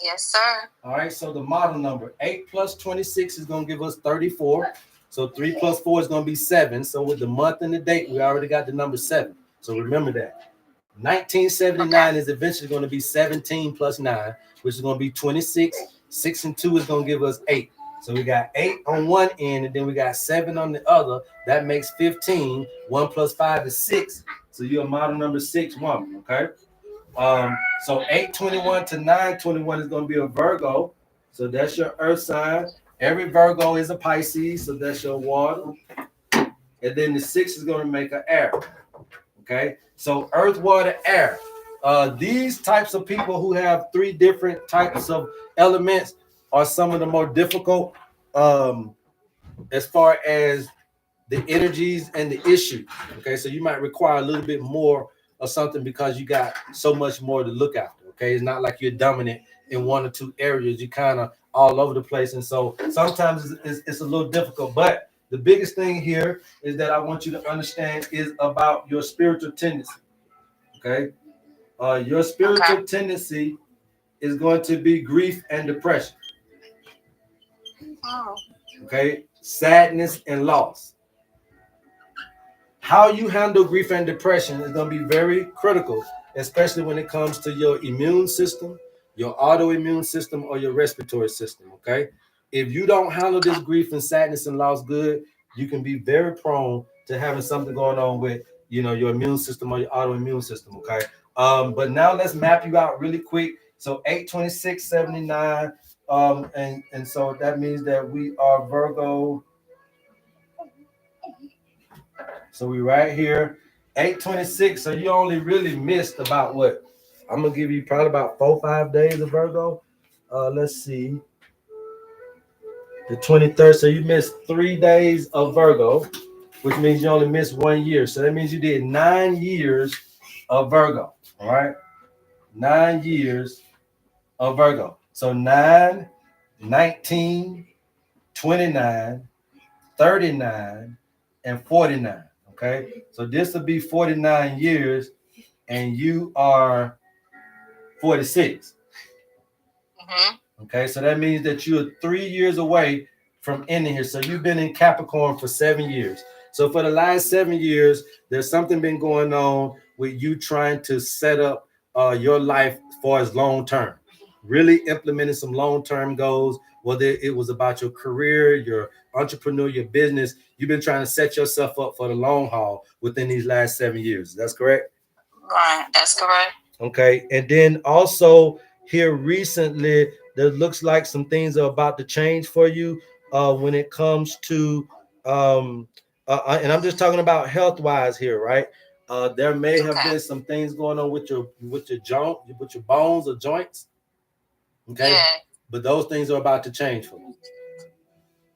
Yes, sir. All right, so the model number 8 plus 26 is going to give us 34. So 3 plus 4 is going to be 7. So with the month and the date, we already got the number 7. So remember that. 1979 is eventually going to be 17 plus 9, which is going to be 26. 6 and 2 is going to give us 8. So we got 8 on one end, and then we got 7 on the other. That makes 15. 1 plus 5 is 6. So you're model number 6 woman, okay? So 821 to 921 is going to be a Virgo. So that's your earth sign. Every Virgo is a Pisces, so that's your water. And then the 6 is going to make an air. Okay, so earth, water, air. These types of people who have 3 different types of elements are some of the more difficult as far as the energies and the issue. Okay, so you might require a little bit more of something because you got so much more to look after. Okay, it's not like you're dominant in 1 or 2 areas. You're kind of all over the place, and so sometimes it's a little difficult. But the biggest thing here is that I want you to understand is about your spiritual tendency. Okay, your spiritual tendency is going to be grief and depression. Oh. Okay, sadness and loss. How you handle grief and depression is going to be very critical, especially when it comes to your immune system, your autoimmune system, or your respiratory system. Okay. If you don't handle this grief and sadness and loss good, you can be very prone to having something going on with, your immune system or your autoimmune system. Okay. But now let's map you out really quick. So 82679. And so that means that we are Virgo. So we right here, 826. So you only really missed about what? I'm gonna give you probably about 4-5 days of Virgo. Let's see. The 23rd. So you missed 3 days of Virgo, which means you only missed 1 year. So that means you did 9 years of Virgo. All right. 9 years of Virgo. So 9, 19, 29, 39, and 49. Okay. So this will be 49 years, and you are 46. Mm-hmm. Okay. So that means that you're 3 years away from ending here. So you've been in Capricorn for 7 years. So for the last 7 years, there's something been going on with you trying to set up your life for as long term, really implementing some long-term goals, whether it was about your career, your entrepreneur, your business. You've been trying to set yourself up for the long haul within these last 7 years. That's correct? Right. That's correct. Okay. And then also here recently, there looks like some things are about to change for you when it comes to and I'm just talking about health wise here, right? There may have been some things going on with your joint, with your bones or joints. Okay. Yeah. But those things are about to change for you.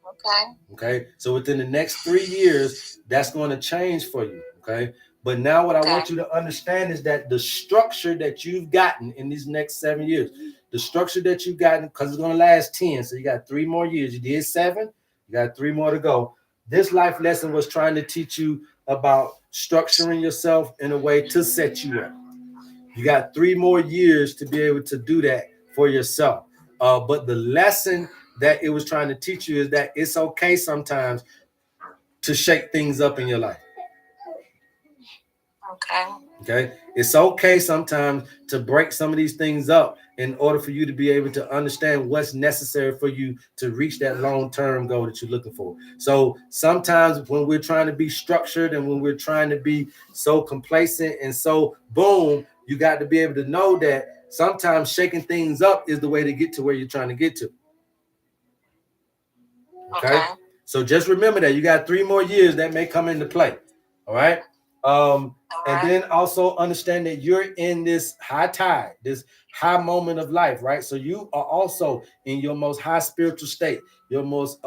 Okay. Okay. So within the next 3 years, that's going to change for you. Okay. But now what I want you to understand is that the structure that you've gotten in these next 7 years, the structure that you got, because it's going to last 10. So you got 3 more years. You did 7. You got 3 more to go. This life lesson was trying to teach you about structuring yourself in a way to set you up. You got 3 more years to be able to do that for yourself. But the lesson that it was trying to teach you is that it's okay sometimes to shake things up in your life. Okay. It's okay sometimes to break some of these things up in order for you to be able to understand what's necessary for you to reach that long-term goal that you're looking for. So sometimes when we're trying to be structured and when we're trying to be so complacent and so boom, you got to be able to know that sometimes shaking things up is the way to get to where you're trying to get to. Okay. So just remember that you got 3 more years that may come into play. All right. And then also understand that you're in this high tide, this high moment of life, right? So you are also in your most high spiritual state, your most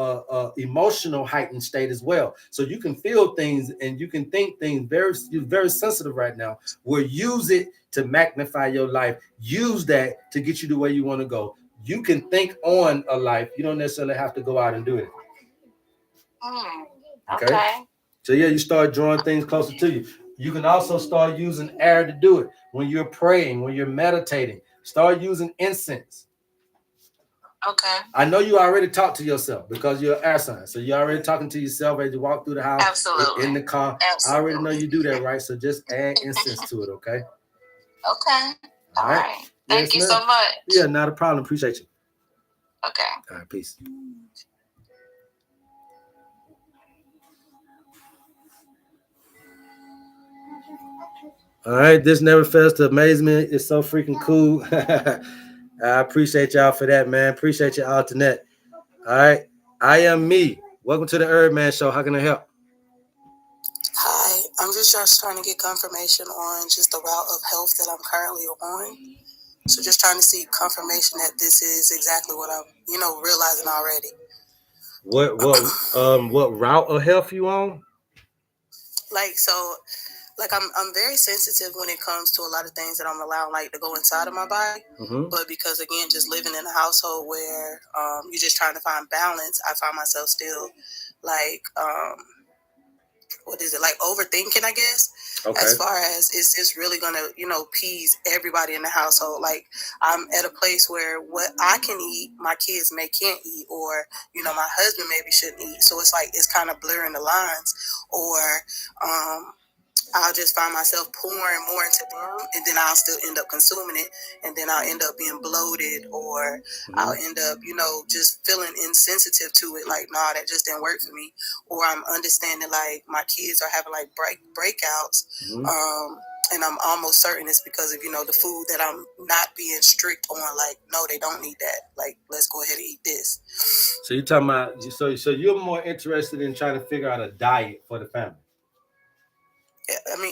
emotional heightened state as well. So you can feel things and you can think things you're very sensitive right now. We'll use it to magnify your life. Use that to get you to where you want to go. You can think on a life. You don't necessarily have to go out and do it. Okay. So yeah, you start drawing things closer to you. You can also start using air to do it. When you're praying, when you're meditating, start using incense. Okay. I know you already talk to yourself because you're an air sign. So you're already talking to yourself as you walk through the house. Absolutely. In the car. Absolutely. I already know you do that, right? So just add incense to it, okay? Okay. All right. Thank you so much. Yeah, not a problem. Appreciate you. Okay. All right, peace. All right, this never fails to amaze me. It's so freaking cool. I appreciate y'all for that, man. Appreciate your alternate. All right, I am me. Welcome to the HerbMan Show. How can I help? Hi, I'm just trying to get confirmation on just the route of health that I'm currently on. So just trying to see confirmation that this is exactly what I'm, realizing already. What route of health you on? I'm very sensitive when it comes to a lot of things that I'm allowed to go inside of my body. Mm-hmm. But because again, just living in a household where you're just trying to find balance, I find myself still overthinking, I guess. Okay. As far as is this really gonna, please everybody in the household? I'm at a place where what I can eat, my kids can't eat, or my husband maybe shouldn't eat. So it's kind of blurring the lines, or I'll just find myself pouring more into them, and then I'll still end up consuming it, and then I'll end up being bloated, or I'll end up, just feeling insensitive to it. Nah, that just didn't work for me. Or I'm understanding my kids are having breakouts, and I'm almost certain it's because of the food that I'm not being strict on. No, they don't need that. Let's go ahead and eat this. So you're talking about so you're more interested in trying to figure out a diet for the family.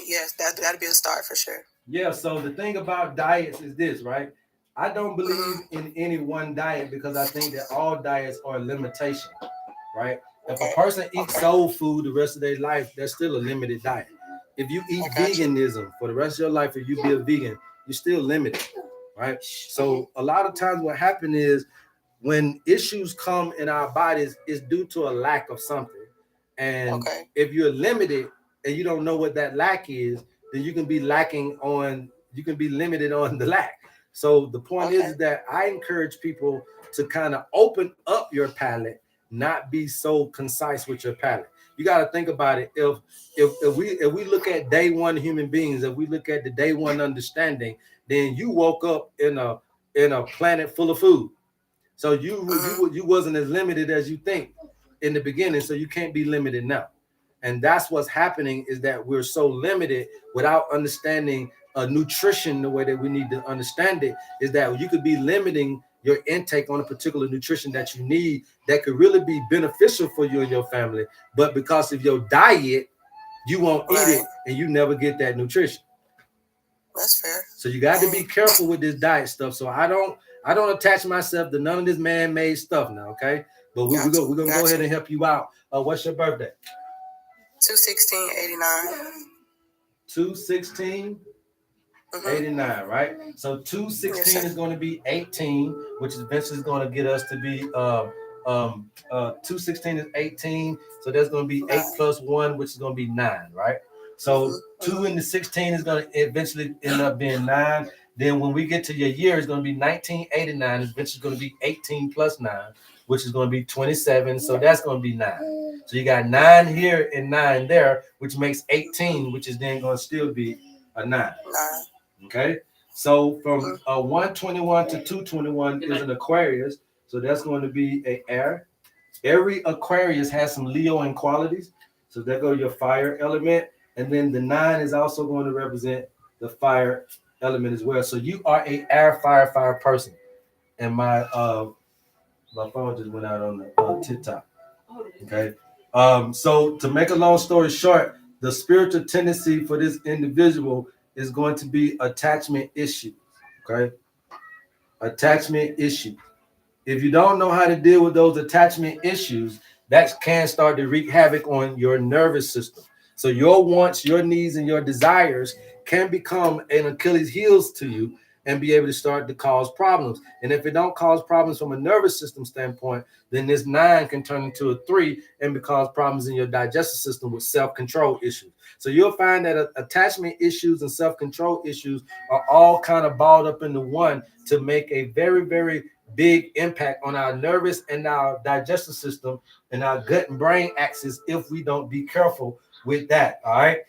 Yes, that'd be a start for sure. Yeah, so the thing about diets is this, right? I don't believe in any one diet because I think that all diets are a limitation, right? If a person eats soul food the rest of their life, that's still a limited diet. If you eat veganism for the rest of your life, if you be a vegan, you're still limited, right? So a lot of times what happens is when issues come in our bodies, it's due to a lack of something. And if you're limited and you don't know what that lack is, then you can be limited on the lack. So the point is that I encourage people to kind of open up your palate, not be so concise with your palate. You got to think about it. If we look at day one human beings, if we look at the day one understanding, then you woke up in a planet full of food. So you wasn't as limited as you think in the beginning, so you can't be limited now. And that's what's happening, is that we're so limited without understanding nutrition the way that we need to understand it, is that you could be limiting your intake on a particular nutrition that you need that could really be beneficial for you and your family. But because of your diet, you won't eat it and you never get that nutrition. That's fair. So you got to be careful with this diet stuff. So I don't attach myself to none of this man-made stuff now, okay? But we're gonna go ahead and help you out. What's your birthday? 2/16/89. 2/16. 89, right? So 216 is going to be 18, which is eventually going to get us to be 216 is 18, so that's going to be 8 plus 1, which is going to be 9, right? So 2 into 16 is going to eventually end up being 9. Then when we get to your year, it's going to be 1989, which is going to be 18 plus 9, which is going to be 27. So that's going to be 9. So you got 9 here and 9 there, which makes 18, which is then going to still be a 9. Okay, so from 121 to 221 is an Aquarius, so that's going to be a air. Every Aquarius has some Leo in qualities, so there go your fire element, and then the 9 is also going to represent the fire element as well. So you are a air fire person. And my phone just went out on the TikTok. Okay, so to make a long story short, the spiritual tendency for this individual is going to be attachment issues. Okay, attachment issues. If you don't know how to deal with those attachment issues, that can start to wreak havoc on your nervous system. So your wants, your needs, and your desires can become an Achilles heels to you and be able to start to cause problems. And if it don't cause problems from a nervous system standpoint, then this 9 can turn into a 3 and cause problems in your digestive system with self-control issues. So you'll find that attachment issues and self-control issues are all kind of balled up into one to make a very, very big impact on our nervous and our digestive system and our gut and brain axis if we don't be careful with that. All right.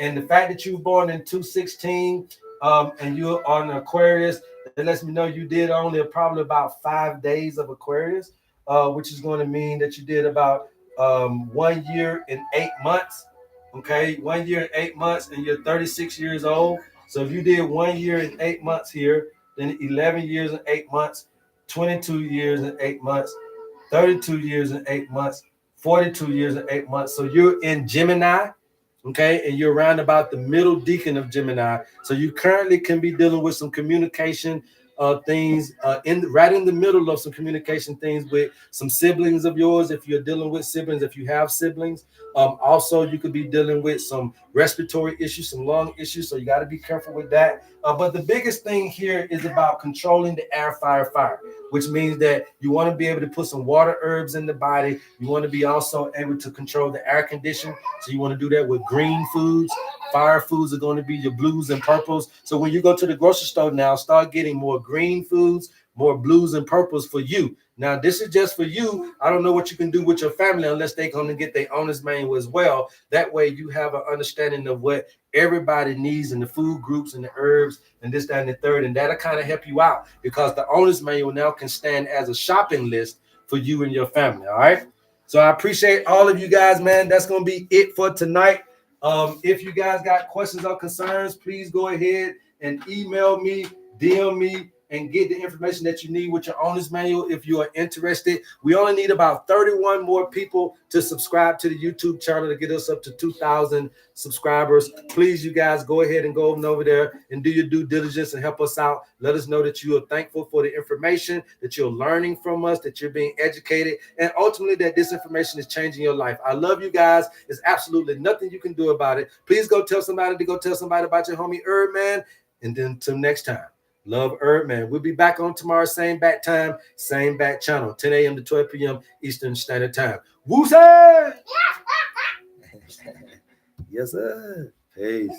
And the fact that you were born in 216 and you're on Aquarius, that lets me know you did only probably about 5 days of Aquarius, which is going to mean that you did about 1 year and 8 months. Okay, 1 year and 8 months, and you're 36 years old. So if you did 1 year and 8 months here, then 11 years and 8 months, 22 years and 8 months, 32 years and 8 months, 42 years and 8 months. So you're in Gemini, okay, and you're around about the middle decan of Gemini. So you currently can be dealing with some communication things right in the middle of some communication things with some siblings of yours. If you're dealing with siblings, if you have siblings, also you could be dealing with some respiratory issues, some lung issues. So you got to be careful with that. But the biggest thing here is about controlling the air, fire, which means that you want to be able to put some water herbs in the body. You want to be also able to control the air condition. So you want to do that with green foods. Fire foods are going to be your blues and purples. So when you go to the grocery store now, start getting more green foods, more blues and purples for you. Now, this is just for you. I don't know what you can do with your family unless they're going to get their owner's manual as well. That way you have an understanding of what everybody needs in the food groups and the herbs and this, that, and the third. And that'll kind of help you out because the owner's manual now can stand as a shopping list for you and your family. All right. So I appreciate all of you guys, man. That's going to be it for tonight. If you guys got questions or concerns, please go ahead and email me, DM me, and get the information that you need with your owner's manual if you are interested. We only need about 31 more people to subscribe to the YouTube channel to get us up to 2,000 subscribers. Please, you guys, go ahead and go over there and do your due diligence and help us out. Let us know that you are thankful for the information, that you're learning from us, that you're being educated, and ultimately that this information is changing your life. I love you guys. There's absolutely nothing you can do about it. Please go tell somebody about your homie HerbMan. And then until next time. Love HerbMan. We'll be back on tomorrow, same bat time, same bat channel, 10 a.m. to 12 p.m. Eastern Standard Time. Woo-say! Yes, sir. Peace.